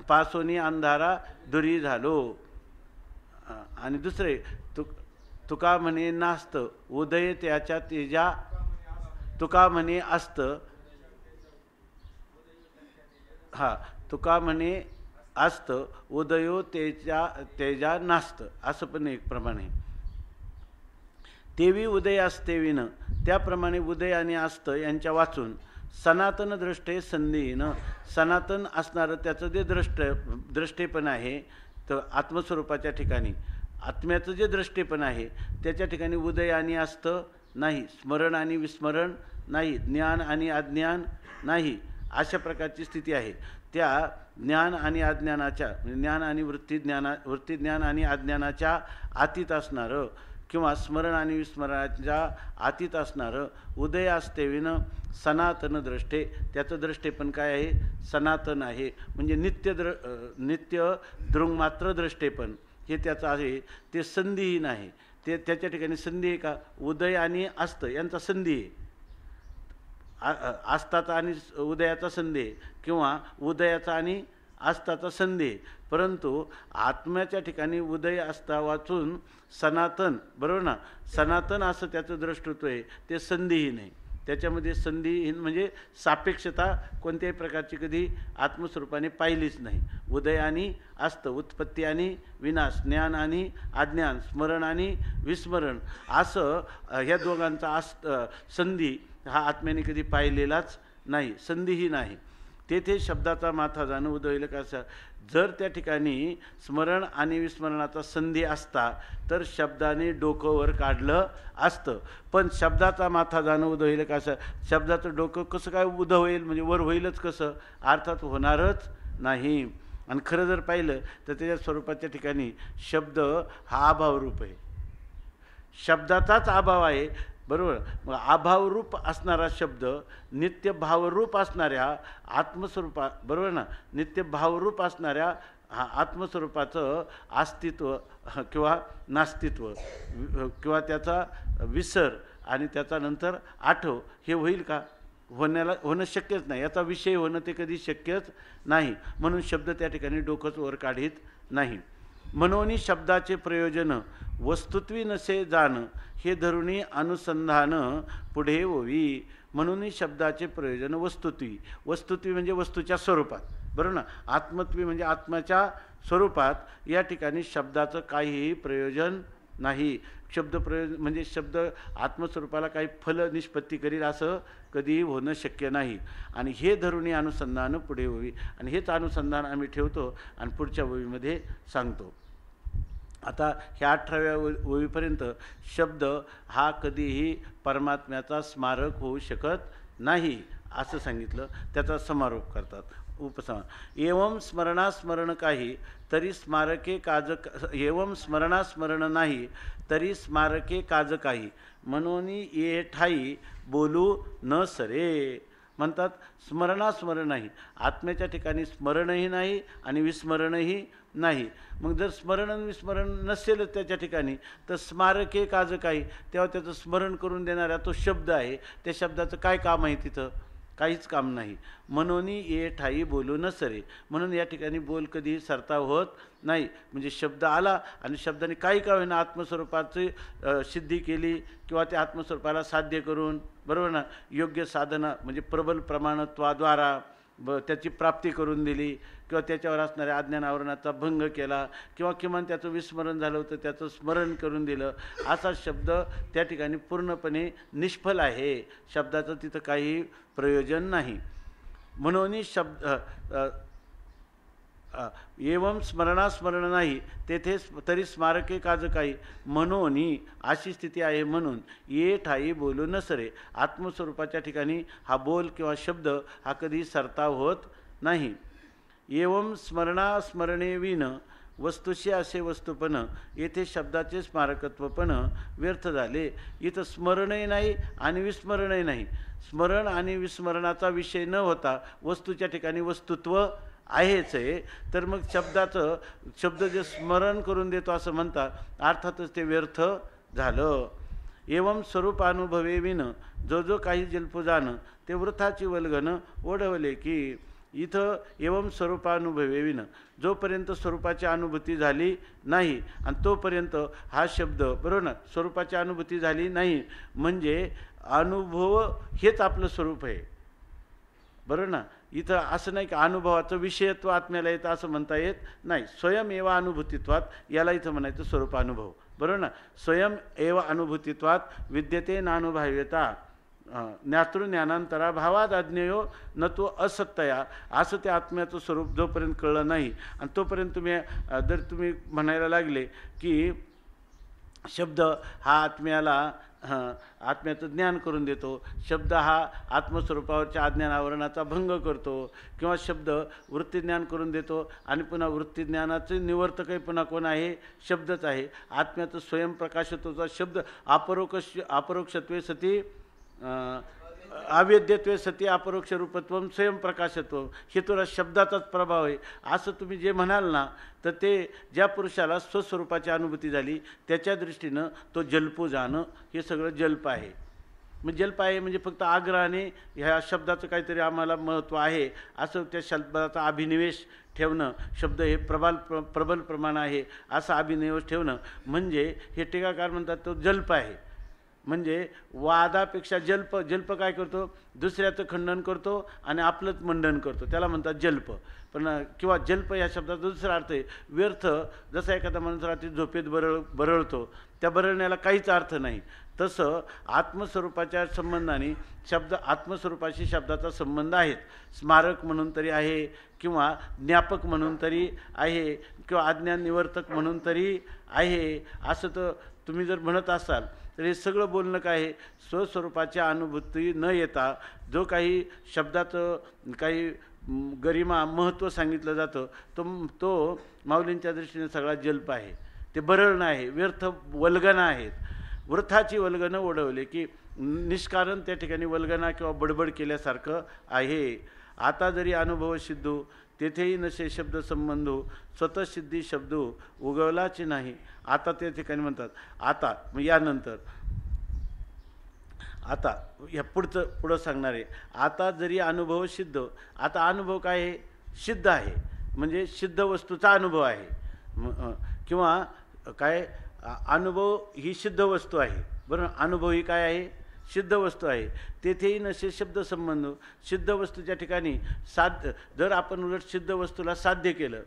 Speaker 1: पासोनी अंधारा दुरी झालो. आणि दुसरे तुका म्हणे नास्त उदय त्याच्या तेजा, तुका म्हणे अस्त, हा तुका म्हणे अस्त उदयो तेजा नास्त, असं पण एक प्रमाण आहे. तेवी उदय असते विन, त्याप्रमाणे उदय आणि अस्त यांच्या वाचून सनातन दृष्टे संधीहीन, सनातन असणारं त्याचं जे दृष्टेपण आहे तर आत्मस्वरूपाच्या ठिकाणी आत्म्याचं जे दृष्टेपण आहे त्याच्या ठिकाणी उदय आणि अस्त नाही, स्मरण आणि विस्मरण नाही, ज्ञान आणि अज्ञान नाही, अशा प्रकारची स्थिती आहे. त्या ज्ञान आणि अज्ञानाच्या, ज्ञान आणि वृत्तीज्ञान आणि अज्ञानाच्या आतीत असणारं किंवा स्मरण आणि विस्मरणाच्या आतीत असणारं उदय असते विन सनातन दृष्टे, त्याचं दृष्टेपण काय आहे? सनातन आहे. म्हणजे नित्य दृंगमात्र दृष्टेपण हे त्याचं आहे, ते संधीहीन आहे. ते त्याच्या ठिकाणी संधी आहे का? उदय आणि अस्त यांचा संधी आहे. आस्ताचा आणि उदयाचा संधी आहे किंवा उदयाचा आणि आस्ताचा संधी आहे. परंतु आत्म्याच्या ठिकाणी उदय असता वाचून सनातन, बरोबर ना, सनातन असं त्याचं दृष्टित्व आहे, ते संधीहीन आहे. त्याच्यामध्ये संधीहीन म्हणजे सापेक्षता कोणत्याही प्रकारची कधी आत्मस्वरूपाने पाहिलीच नाही. उदय आणि अस्त, उत्पत्ती आणि विनाश, ज्ञान आणि अज्ञान, स्मरण आणि विस्मरण, असं ह्या दोघांचा संधी हा आत्म्याने कधी पाहिलेलाच नाही, संधीही नाही. तेथे शब्दाचा माथा जाणं उदयलं कसं? जर त्या ठिकाणी स्मरण आणि विस्मरणाचा संधी असता तर शब्दाने डोकं वर काढलं असतं, पण शब्दाचा माथा जाणं उदयलं कसं? शब्दाचं डोकं कसं काय उदं होईल? म्हणजे वर होईलच कसं? अर्थात होणारच नाही. आणि खरं जर पाहिलं तर त्याच्या स्वरूपाच्या ठिकाणी शब्द हा अभावरूप आहे, शब्दाचाच अभाव आहे, बरोबर. मग अभावरूप असणारा शब्द नित्य भावरूप असणाऱ्या आत्मस्वरूपा, बरोबर ना, नित्य भावरूप असणाऱ्या आत्मस्वरूपाचं अस्तित्व किंवा नास्तित्व किंवा त्याचा विसर आणि त्याचा नंतर आठव हे होईल का? होणं शक्यच नाही. याचा विषय होणं ते कधी शक्यच नाही. म्हणून शब्द त्या ठिकाणी डोकंच वर काढीत नाही. म्हणून शब्दाचे प्रयोजन वस्तुत्वी नसे जाण, हे धरुणी अनुसंधान पुढे होवी. म्हणून शब्दाचे प्रयोजन वस्तुत्वी, वस्तुत्वी म्हणजे वस्तूच्या स्वरूपात, बरोबर ना, आत्मत्वी म्हणजे आत्म्याच्या स्वरूपात. या ठिकाणी शब्दाचं काहीही प्रयोजन नाही. शब्दप्रयोग म्हणजे शब्द आत्मस्वरूपाला काही फल निष्पत्ती करील असं कधीही होणं शक्य नाही. आणि हे धरूनही अनुसंधान पुढे होई, आणि हेच अनुसंधान आम्ही ठेवतो आणि पुढच्या ओळीमध्ये सांगतो. आता ह्या 18व्या ओळीपर्यंत शब्द हा कधीही परमात्म्याचा स्मारक होऊ शकत नाही असं सांगितलं. त्याचा समारोप करतात. उपसंहार. एवं स्मरणास्मरण काही तरी स्मारके काज, एवं स्मरणास्मरण नाही तरी स्मारके काज काही, म्हणून ये ठाई बोलू न सरे. म्हणतात स्मरणास्मरण नाही, आत्म्याच्या ठिकाणी स्मरणही नाही आणि विस्मरणही नाही. मग जर स्मरण आणि विस्मरण नसेलच त्याच्या ठिकाणी तर स्मारके काज काही, तेव्हा त्याचं स्मरण करून देणारा तो शब्द आहे, त्या शब्दाचं काय काम आहे तिथं? काहीच काम नाही. म्हणून ये ठाई बोलू न सरे. म्हणून या ठिकाणी बोल कधीही सरता होत नाही. म्हणजे शब्द आला आणि शब्दाने काही का होईना आत्मस्वरूपाची सिद्धी केली किंवा त्या आत्मस्वरूपाला साध्य करून, बरोबर ना, योग्य साधना म्हणजे प्रबल प्रमाणत्वाद्वारा त्याची प्राप्ती करून दिली किंवा त्याच्यावर असणाऱ्या अज्ञान आवरणाचा भंग केला किंवा किमान त्याचं विस्मरण झालं होतं त्याचं स्मरण करून दिलं, असा शब्द त्या ठिकाणी पूर्णपणे निष्फल आहे. शब्दाचं तिथं काही प्रयोजन नाही. म्हणून शब्द एवं स्मरणास्मरण नाही तेथे तरी स्मारके काज काही, म्हणून अशी स्थिती आहे. म्हणून ये ठाई बोलू न सरे. आत्मस्वरूपाच्या ठिकाणी हा बोल किंवा शब्द हा कधी सरताव होत नाही. एवं स्मरणास्मरणे विन वस्तुशी असे वस्तुपण, येथे शब्दाचे स्मारकत्वपण व्यर्थ झाले. इथं स्मरणही नाही आणि विस्मरणही नाही. स्मरण आणि विस्मरणाचा विषय न होता वस्तूच्या ठिकाणी वस्तुत्व आहेच आहे. तर मग शब्द जे स्मरण करून देतो असं म्हणतात, अर्थातच ते व्यर्थ झालं. एवं स्वरूपानुभवे विन जो जो काही जल्पू जाणं ते वृथाची वल्गन ओढवले की. इथं एवं स्वरूपानुभवे विन, जोपर्यंत स्वरूपाची अनुभूती झाली नाही आणि तोपर्यंत हा शब्द, बरोबर ना, स्वरूपाची अनुभूती झाली नाही म्हणजे अनुभव हेच आपलं स्वरूप आहे, बरोबर ना. इथं असं नाही की अनुभवाचं विषयत्व आत्म्याला येतं असं म्हणता येत नाही. स्वयं एव अनुभूतित्वात, याला इथं म्हणायचं स्वरूपानुभव, बरोबर ना. स्वयं एव अनुभूतित्वात विद्यते नानुभव्यता ज्ञातृज्ञानांतरा भावात अज्ञेयो न तो असत्तया. असं त्या आत्म्याचं स्वरूप जोपर्यंत कळलं नाही आणि तोपर्यंत तुम्ही म्हणायला लागले की शब्द हा आत्म्याचं ज्ञान करून देतो, शब्द हा आत्मस्वरूपावरच्या अज्ञान आवरणाचा भंग करतो, किंवा शब्द वृत्तीज्ञान करून देतो आणि पुन्हा वृत्तीज्ञानाचे निवर्तकही पुन्हा कोण आहे? शब्दच आहे. आत्म्याचं स्वयंप्रकाशत्वाचा शब्द अपरोक्षत्वे सती अवेद्यत्वे सती अपरोक्ष रूपत्व स्वयंप्रकाशत्व, हे तुला शब्दाचाच प्रभाव आहे असं तुम्ही जे म्हणाल ना, तर ते ज्या पुरुषाला स्वस्वरूपाची अनुभूती झाली त्याच्या दृष्टीनं तो जल्पू जाणं हे सगळं जल्प आहे. मग जल्प आहे म्हणजे फक्त आग्रहाने ह्या शब्दाचं काहीतरी आम्हाला महत्त्व आहे असं त्या शब्दाचा अभिनिवेश ठेवणं, शब्द हे प्रबल प्रमाण आहे असा अभिनिवेश ठेवणं म्हणजे हे टीकाकार म्हणतात तो जल्प आहे. म्हणजे वादापेक्षा जल्प काय करतो? दुसऱ्याचं खंडन करतो आणि आपलंच मंडन करतो, त्याला म्हणतात जल्प. पण किंवा जल्प या शब्दाचा दुसरा अर्थ आहे व्यर्थ. जसा एखादा माणूस रात्री झोपेत बरळतो, त्या बरळण्याला काहीच अर्थ नाही. तसं आत्मस्वरूपाच्या संबंधाने आत्मस्वरूपाशी शब्दाचा संबंध आहे. स्मारक म्हणून तरी आहे किंवा ज्ञापक म्हणून तरी आहे किंवा अज्ञान निवर्तक म्हणून तरी आहे. असं तर तुम्ही जर म्हणत असाल तर हे सगळं बोलणं काय आहे? स्वस्वरूपाच्या अनुभूती न येता जो काही शब्दाचं काही गरिमा महत्त्व सांगितलं जातं तो माऊलींच्या दृष्टीने सगळा जल्प आहे. ते बरळणं आहे, व्यर्थ वल्गना आहेत. वृथाची वल्गनं ओढवले की निष्कारण त्या ठिकाणी वल्गना किंवा बडबड केल्यासारखं आहे. आता जरी अनुभव सिद्धू तेथेही नसे शब्द संबंधू, स्वतःसिद्धी शब्द उगवलाच नाही. आता त्या ठिकाणी म्हणतात आता, मग यानंतर आता या पुढं सांगणार आहे. आता जरी अनुभव सिद्ध, आता अनुभव काय आहे? सिद्ध आहे म्हणजे सिद्ध वस्तूचा अनुभव आहे किंवा काय अनुभव ही सिद्ध वस्तू आहे, बरोबर. अनुभव ही काय आहे? सिद्ध वस्तू आहे. तेथेही नसे शब्द संबंध. सिद्ध वस्तूच्या ठिकाणी जर आपण उलट सिद्ध वस्तूला साध्य केलं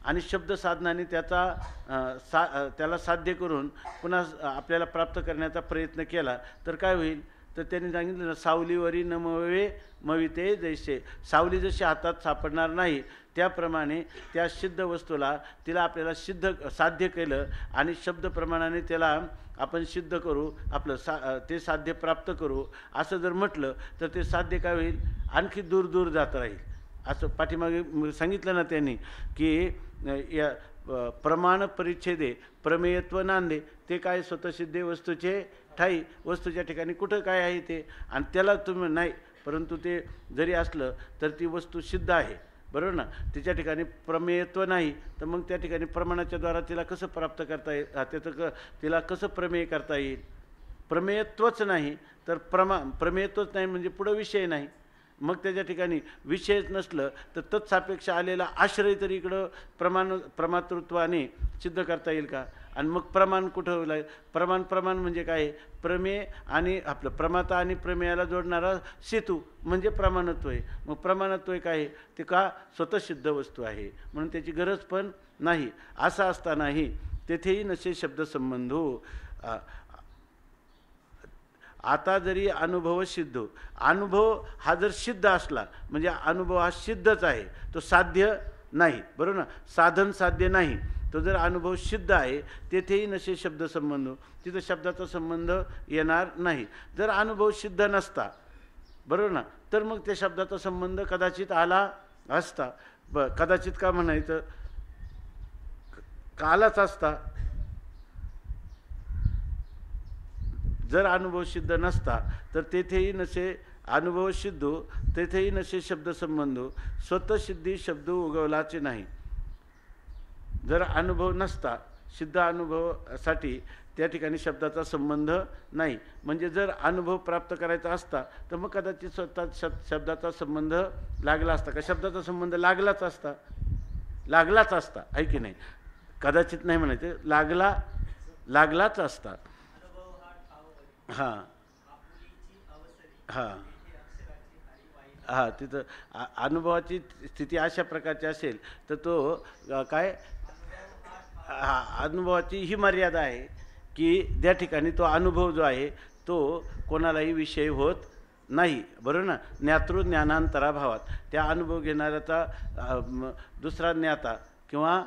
Speaker 1: आणि शब्द साधनाने त्याला साध्य करून पुन्हा आपल्याला प्राप्त करण्याचा प्रयत्न केला तर काय होईल? तर त्यांनी सांगितलं ना, सावलीवरी नमवे मविते जैसे. सावली जशी हातात सापडणार नाही त्याप्रमाणे त्या सिद्ध वस्तूला तिला आपल्याला साध्य केलं आणि शब्द प्रमाणाने त्याला आपण सिद्ध करू, आपलं ते साध्य प्राप्त करू असं जर म्हटलं तर ते साध्य काय होईल? आणखी दूर दूर जात राहील. असं पाठीमागे सांगितलं ना त्यांनी की या प्रमाण परिच्छेदे प्रमेयत्व नांदे. ते काय? स्वतःसिद्धे वस्तूचे ठाई. वस्तूच्या ठिकाणी कुठं काय आहे ते, आणि त्याला तुम्ही नाही, परंतु ते जरी असलं तर ती वस्तू सिद्ध आहे, बरोबर ना. तिच्या ठिकाणी प्रमेयत्व नाही तर मग त्या ठिकाणी प्रमाणाच्या द्वारा तिला कसं प्राप्त करता येईल? तिला कसं प्रमेय करता येईल? प्रमेयत्वच नाही तर प्रमेयत्वच नाही म्हणजे पुढं विषय नाही. मग त्याच्या ठिकाणी विषयच नसलं तर तत्सापेक्ष आलेला आश्रय तरी इकडं प्रमातृत्वाने सिद्ध करता येईल का? आणि मग प्रमाण कुठं होईल? प्रमाण म्हणजे काय? प्रमेय आणि आपलं प्रमाता आणि प्रमेयाला जोडणारा सेतू म्हणजे प्रमाणत्व आहे. मग प्रमाणत्व आहे काय? ते का? स्वतः सिद्ध वस्तू आहे म्हणून त्याची गरज पण नाही. असं असतानाही तेथेही नसे शब्दसंबंधो. आता जरी अनुभव सिद्ध, अनुभव हा जर सिद्ध असला म्हणजे अनुभव हा सिद्धच आहे, तो साध्य नाही, बरोबर ना. साधन साध्य नाही, तो जर अनुभव सिद्ध आहे तेथेही नसे शब्दसंबंध. तिथं शब्दाचा संबंध येणार नाही. जर अनुभव सिद्ध नसता, बरोबर ना, तर मग त्या शब्दाचा संबंध कदाचित आला असता. कदाचित का म्हणायचं? कालाच असता. जर अनुभव सिद्ध नसता तर तेथेही नसे अनुभव सिद्धो, तेथेही नसे शब्दसंबंधो. स्वतःसिद्धी शब्द उगवलाचे नाही. जर अनुभव नसता, सिद्ध अनुभवासाठी त्या ठिकाणी शब्दाचा संबंध नाही. म्हणजे जर अनुभव प्राप्त करायचा असता तर मग कदाचित स्वतः शब्दाचा संबंध लागला असता का? शब्दाचा संबंध लागलाच असता आहे की नाही? कदाचित नाही म्हणायचं, लागलाच असता. हां हां हां तिथं अनुभवाची स्थिती अशा प्रकारची असेल तर तो काय? अनुभवाची ही मर्यादा आहे की त्या ठिकाणी तो अनुभव जो आहे तो कोणालाही विषय होत नाही, बरोबर ना. ज्ञानांतराभावात त्या अनुभव घेणाऱ्याचा दुसरा ज्ञाता किंवा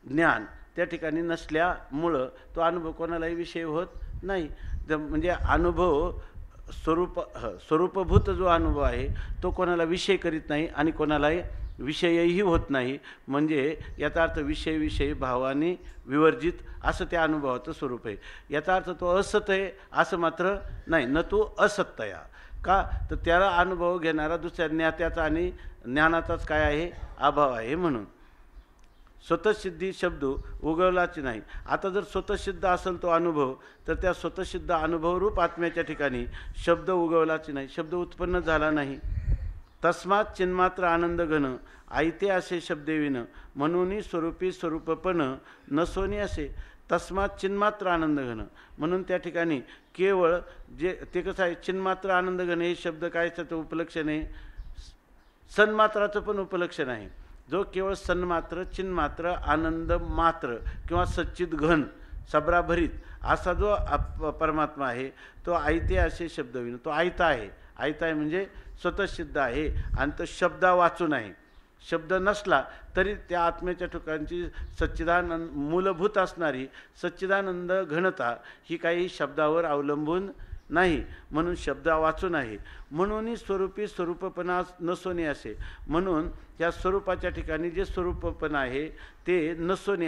Speaker 1: ज्ञान त्या ठिकाणी नसल्यामुळं तो अनुभव कोणालाही विषय होत नाही. म्हणजे अनुभव स्वरूपभूत जो अनुभव आहे तो कोणाला विषय करीत नाही आणि कोणालाही विषयही होत नाही. म्हणजे याचा अर्थ विषय भावाने विवर्जित असं त्या अनुभवाचं स्वरूप आहे. याचा अर्थ तो असत आहे असं मात्र नाही, न तो असत्तया. का? तर त्याला अनुभव घेणारा दुसऱ्या ज्ञात्याचा आणि ज्ञानाचाच काय आहे? अभाव आहे. म्हणून स्वतःसिद्धी शब्द उगवलाच नाही. आता जर स्वतःसिद्ध असेल तो अनुभव तर त्या स्वतःसिद्ध अनुभवरूप आत्म्याच्या ठिकाणी शब्द उगवलाच नाही, शब्द उत्पन्न झाला नाही. तस्मात चिन्मात्र आनंद घन आयते असे शब्देविन म्हणून स्वरूपी स्वरूपपण नसोनी असे. तस्मात चिन्मात्र आनंद घन म्हणून त्या ठिकाणी केवळ जे ते कसं आहे? चिन्मात्र आनंद घन हे शब्द काय? त्याचं उपलक्षण आहे, सन्मात्राचं पण उपलक्षण आहे. जो केवळ सन्मात्र चिन्मात्र आनंद मात्र किंवा सच्चित घन सबराभरीत असा जो परमात्मा आहे तो आयते असे शब्दविन, तो आयता आहे म्हणजे स्वतः सिद्ध आहे आणि तो शब्दा वाचून आहे. शब्द नसला तरी त्या आत्म्याच्या ठिकाणची सच्चिदानंद मूलभूत असणारी सच्चिदानंद घनता ही काही शब्दावर अवलंबून नाही, म्हणून शब्द वाचून आहे. म्हणून स्वरूपी स्वरूपपणा नसोने असे. म्हणून त्या स्वरूपाच्या ठिकाणी जे स्वरूपपण आहे ते नसोने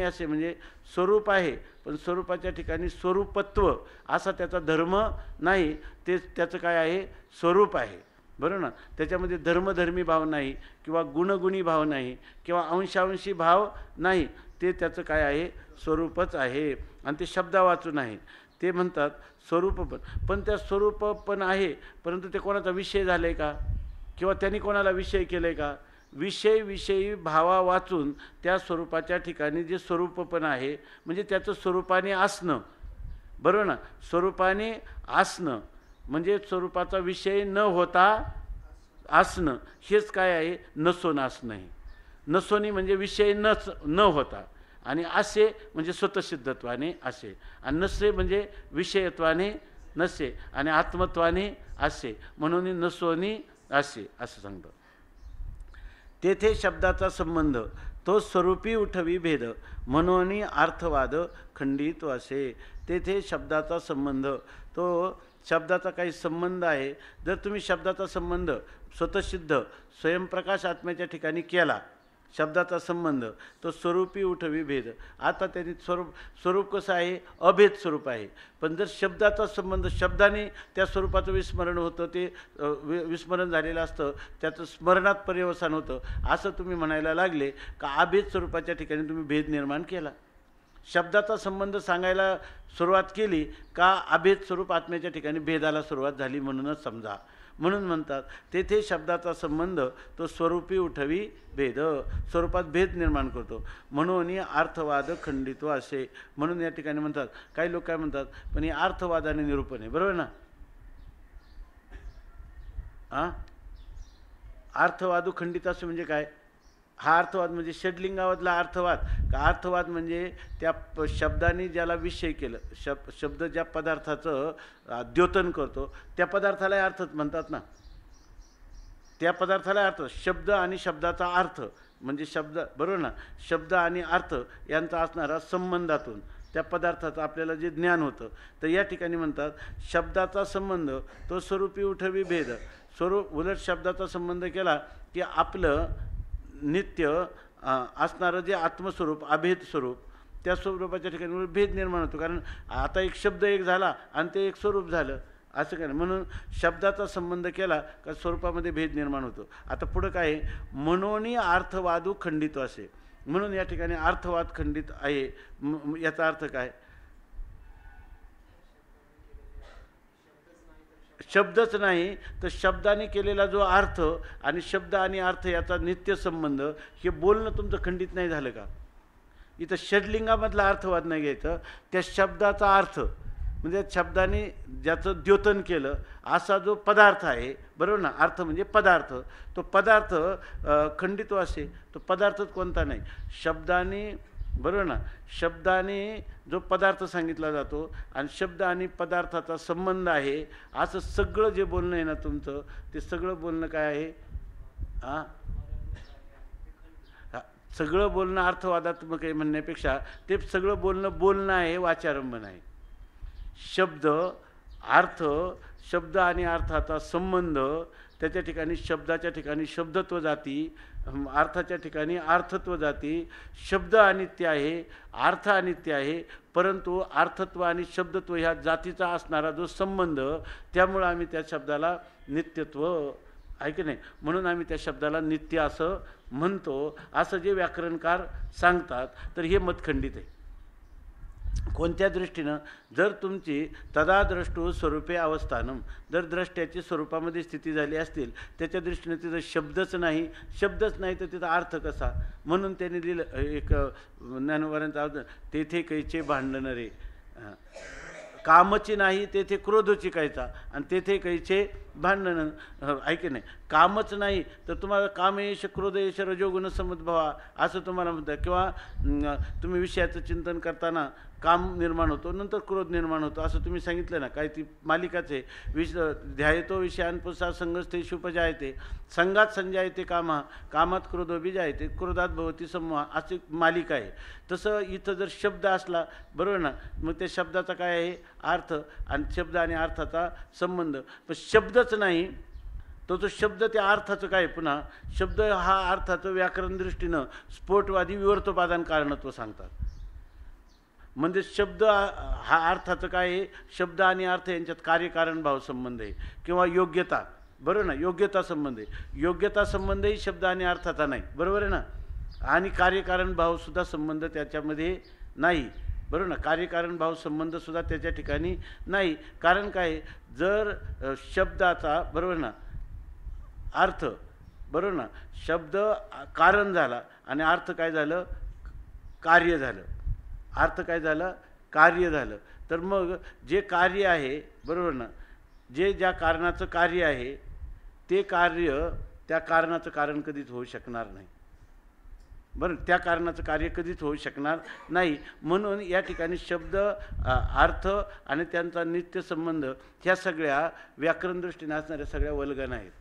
Speaker 1: असे म्हणजे स्वरूप आहे पण स्वरूपाच्या ठिकाणी स्वरूपत्व असा त्याचा धर्म नाही, ते त्याचं काय आहे? स्वरूप आहे, बरोबर ना. त्याच्यामध्ये धर्मधर्मी भाव नाही किंवा गुणगुणी भाव नाही किंवा अंशांशी भाव नाही, ते त्याचं काय आहे? स्वरूपच आहे आणि ते शब्दा वाचून आहे. ते म्हणतात स्वरूपपण, पण त्या स्वरूपपण आहे परंतु ते कोणाचा विषय झाले का किंवा त्यांनी कोणाला विषय केले का? विषयी भावा वाचून त्या स्वरूपाच्या ठिकाणी जे स्वरूपपण आहे म्हणजे त्याचं स्वरूपाने असणं, बरोबर ना. स्वरूपाने असणं म्हणजे स्वरूपाचा विषय न होता असणं, हेच काय आहे? नसोन असणं आहे. नसोनी म्हणजे विषय न होता, आणि असे म्हणजे स्वतःसिद्धत्वाने असे, आणि नसे म्हणजे विषयत्वाने नसे आणि आत्मत्वाने असे, म्हणून नसोनी असे असं सांगतं. तेथे शब्दाचा संबंध तो स्वरूपी उठवी भेद, म्हणून अर्थवाद खंडित असे. तेथे शब्दाचा संबंध तो शब्दाचा काही संबंध आहे. जर तुम्ही शब्दाचा संबंध स्वतःसिद्ध स्वयंप्रकाश आत्म्याच्या ठिकाणी केला, शब्दाचा संबंध तो स्वरूपी उठवी भेद. आता त्यांनी स्वरूप कसं आहे, अभेद स्वरूप आहे. पण जर शब्दाचा संबंध, शब्दाने त्या स्वरूपाचं विस्मरण होतं, ते विस्मरण झालेलं असतं, त्याचं स्मरणात पर्यवसान होतं, असं तुम्ही म्हणायला लागले का अभेद स्वरूपाच्या ठिकाणी तुम्ही भेद निर्माण केला. शब्दाचा संबंध सांगायला सुरुवात केली का अभेद स्वरूप आत्म्याच्या ठिकाणी भेदाला सुरुवात झाली म्हणूनच समजा. म्हणून म्हणतात तेथे शब्दाचा संबंध तो स्वरूपी उठवी भेद, स्वरूपात भेद निर्माण करतो, म्हणून अर्थवाद खंडित्व असे. म्हणून या ठिकाणी म्हणतात, काही लोक काय म्हणतात, पण हे अर्थवाद आणि निरूपण आहे, बरोबर ना. अर्थवादू खंडित असे म्हणजे काय, हा अर्थवाद म्हणजे षडलिंगावादला अर्थवाद का, अर्थवाद म्हणजे त्या शब्दाने ज्याला विषय केलं, शब्द ज्या पदार्थाचं द्योतन करतो त्या पदार्थाला अर्थच म्हणतात ना. त्या पदार्थाला अर्थ, शब्द आणि शब्दाचा अर्थ म्हणजे शब्द, बरोबर ना, शब्द आणि अर्थ यांचा असणारा संबंधातून त्या पदार्थाचं आपल्याला जे ज्ञान होतं. तर या ठिकाणी म्हणतात शब्दाचा संबंध तो स्वरूपी उठवी भेद. स्वरूप उलट शब्दाचा संबंध केला की आपलं नित्य असणारं जे आत्मस्वरूप अभेद स्वरूप, त्या स्वरूपाच्या ठिकाणी भेद निर्माण होतो. कारण आता एक शब्द एक झाला आणि ते एक स्वरूप झालं, असं काय. म्हणून शब्दाचा संबंध केला का स्वरूपामध्ये भेद निर्माण होतो. आता पुढं काय, म्हणून अर्थवादू खंडित असे. म्हणून या ठिकाणी अर्थवाद खंडित आहे. याचा अर्थ काय, शब्दच नाही तर शब्दाने केलेला जो अर्थ आणि शब्द आणि अर्थ याचा नित्य संबंध, हे बोलणं तुमचं खंडित नाही झालं का. इथं षडलिंगामधला अर्थवाद नाही घ्यायचं, त्या शब्दाचा अर्थ म्हणजे शब्दाने ज्याचं द्योतन केलं असा जो पदार्थ आहे, बरोबर ना, अर्थ म्हणजे पदार्थ, तो पदार्थ खंडित असे. तो पदार्थच कोणता नाही, शब्दाने, बरोबर ना, शब्दाने जो पदार्थ सांगितला जातो आणि शब्द आणि पदार्थाचा संबंध आहे, असं सगळं जे बोलणं आहे ना तुमचं, ते सगळं बोलणं काय आहे, सगळं बोलणं अर्थवादात्मक आहे म्हणण्यापेक्षा ते सगळं बोलणं आहे, वाचारंभन आहे. शब्द अर्थ, शब्द आणि अर्थाचा संबंध, त्याच्या ठिकाणी शब्दाच्या ठिकाणी शब्दत्व जाती, अर्थाच्या ठिकाणी अर्थत्व जाती. शब्द अनित्य आहे, अर्थ अनित्य आहे, परंतु अर्थत्व आणि शब्दत्व ह्या जातीचा असणारा जो संबंध, त्यामुळं आम्ही त्या शब्दाला नित्यत्व आहे की नाही, म्हणून आम्ही त्या शब्दाला नित्य असं म्हणतो, असं जे व्याकरणकार सांगतात. तर हे मत खंडित आहे. कोणत्या दृष्टीनं, जर तुमची तदाद्रष्टू स्वरूपे अवस्थानम, जर द्रष्ट्याची स्वरूपामध्ये स्थिती झाली असतील, त्याच्या दृष्टीनं तिथं शब्दच नाही तर तिथं अर्थ कसा. म्हणून त्यांनी लिहिलं एक ज्ञानोबारांचा, तेथे कैचे भांडण रे, कामची नाही तेथे क्रोधची कायचा, आणि तेथे कैचे भांडण, ऐके नाही, कामच नाही तर तुम्हाला कामयेश क्रोधयेश रजोगुण समद्भवा असं तुम्हाला म्हणतात. किंवा तुम्ही विषयाचं चिंतन करताना काम निर्माण होतो, नंतर क्रोध निर्माण होतो, असं तुम्ही सांगितलं ना. काय ती मालिकाच आहे, ध्यायतो विषयांपुसा संगस्ते शुपजायते, संगात संजायते कामा, कामात क्रोधो बिजायते, क्रोधात भवती समूहा, अशी मालिका आहे. तसं इथं जर शब्द असला, बरोबर ना, मग त्या शब्दाचा काय आहे, अर्थ, आणि शब्द आणि अर्थाचा संबंध. पण शब्दच नाही तो जो शब्द त्या अर्थाचं काय, पुन्हा शब्द हा अर्थाचं व्याकरण दृष्टीनं स्फोटवादी विवर्तोपादान कारणत्व सांगतात. म्हणजे शब्द हा अर्थाचं काय आहे, शब्द आणि अर्थ यांच्यात कार्यकारण भाव संबंध आहे, किंवा योग्यता, बरोबर ना, योग्यता संबंध आहे. योग्यता संबंधही शब्द आणि अर्थाचा नाही, बरोबर आहे ना. आणि कार्यकारण भावसुद्धा संबंध त्याच्यामध्ये नाही, बरोबर ना. कार्यकारण भाव संबंधसुद्धा त्याच्या ठिकाणी नाही. कारण काय, जर शब्दाचा, बरोबर ना, अर्थ, बरोबर ना, शब्द कारण झाला आणि अर्थ काय झालं, कार्य झालं, अर्थ काय झालं, कार्य झालं. तर मग जे कार्य आहे, बरोबर ना, जे ज्या कारणाचं कार्य आहे ते कार्य त्या कारणाचं कारण कधीच होऊ शकणार नाही. बरं, त्या कारणाचं कार्य कधीच होऊ शकणार नाही. म्हणून या ठिकाणी शब्द, अर्थ आणि त्यांचा नित्य संबंध ह्या सगळ्या व्याकरण दृष्टीने असणाऱ्या सगळ्या वल्गना आहेत.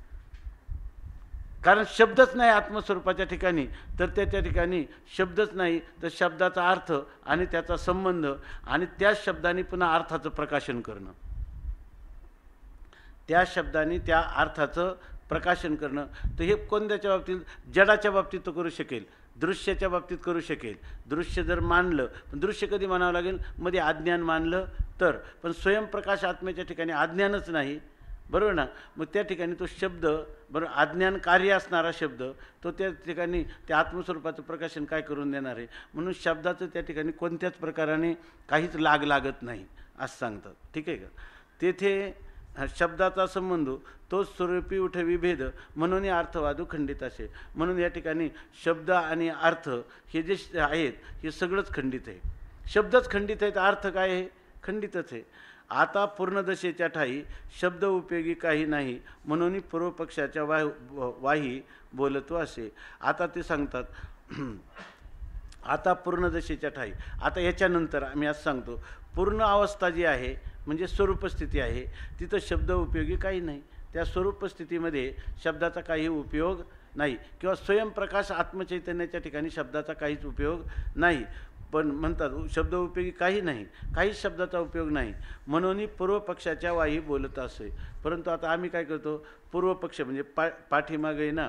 Speaker 1: कारण शब्दच नाही आत्मस्वरूपाच्या ठिकाणी, तर त्या ठिकाणी शब्दच नाही तर शब्दाचा अर्थ आणि त्याचा संबंध आणि त्याच शब्दाने पुन्हा अर्थाचं प्रकाशन करणं, त्या शब्दाने त्या अर्थाचं प्रकाशन करणं. तर हे कोणत्याच्या बाबतीत? जडाच्या बाबतीत तो करू शकेल, दृश्याच्या बाबतीत करू शकेल. दृश्य जर मानलं, पण दृश्य कधी मानावं लागेल? मध्ये अज्ञान मानलं तर. पण स्वयंप्रकाश आत्म्याच्या ठिकाणी अज्ञानच नाही, बरोबर ना? मग त्या ठिकाणी तो शब्द, बरोबर, अज्ञान कार्य असणारा शब्द, तो त्या ठिकाणी त्या आत्मस्वरूपाचं प्रकाशन काय करून देणार आहे? म्हणून शब्दाचं त्या ठिकाणी कोणत्याच प्रकाराने काहीच लागत नाही असं सांगतात. ठीक आहे का? तेथे शब्दाचा संबंध तो स्वरूपी उठवी भेद म्हणून अर्थवादू खंडित असे. म्हणून या ठिकाणी शब्द आणि अर्थ हे जे आहेत हे सगळंच खंडित आहे. शब्दच खंडित आहे तर अर्थ काय आहे? खंडितच आहे. आता पूर्णदशेच्या ठाई शब्द उपयोगी काही नाही म्हणून पूर्वपक्षाच्या वाही बोलतो असे. आता ते सांगतात आता पूर्णदशेच्या ठाई. आता याच्यानंतर आम्ही असं सांगतो, पूर्ण अवस्था जी आहे म्हणजे स्वरूपस्थिती आहे, तिथं शब्द उपयोगी काही नाही. त्या स्वरूपस्थितीमध्ये शब्दाचा काही उपयोग नाही, किंवा स्वयंप्रकाश आत्मचैतन्याच्या ठिकाणी शब्दाचा काहीच उपयोग नाही. पण म्हणतात शब्द उपयोगी काही नाही, काहीच शब्दाचा उपयोग नाही म्हणून पूर्वपक्षाच्या वाही बोलत असे. परंतु आता आम्ही काय करतो? पूर्वपक्ष म्हणजे पाठीमागे ना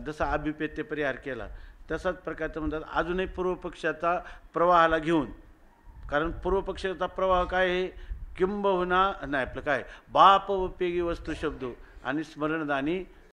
Speaker 1: जसा अभिप्रेत्य परिहार केला तसाच प्रकारचं म्हणतात अजूनही पूर्वपक्षाचा प्रवाहाला घेऊन. कारण पूर्वपक्षाचा प्रवाह काय आहे? किंबहुना नाही, आपलं काय, बाप उपयोगी वस्तू शब्द आणि स्मरणदानी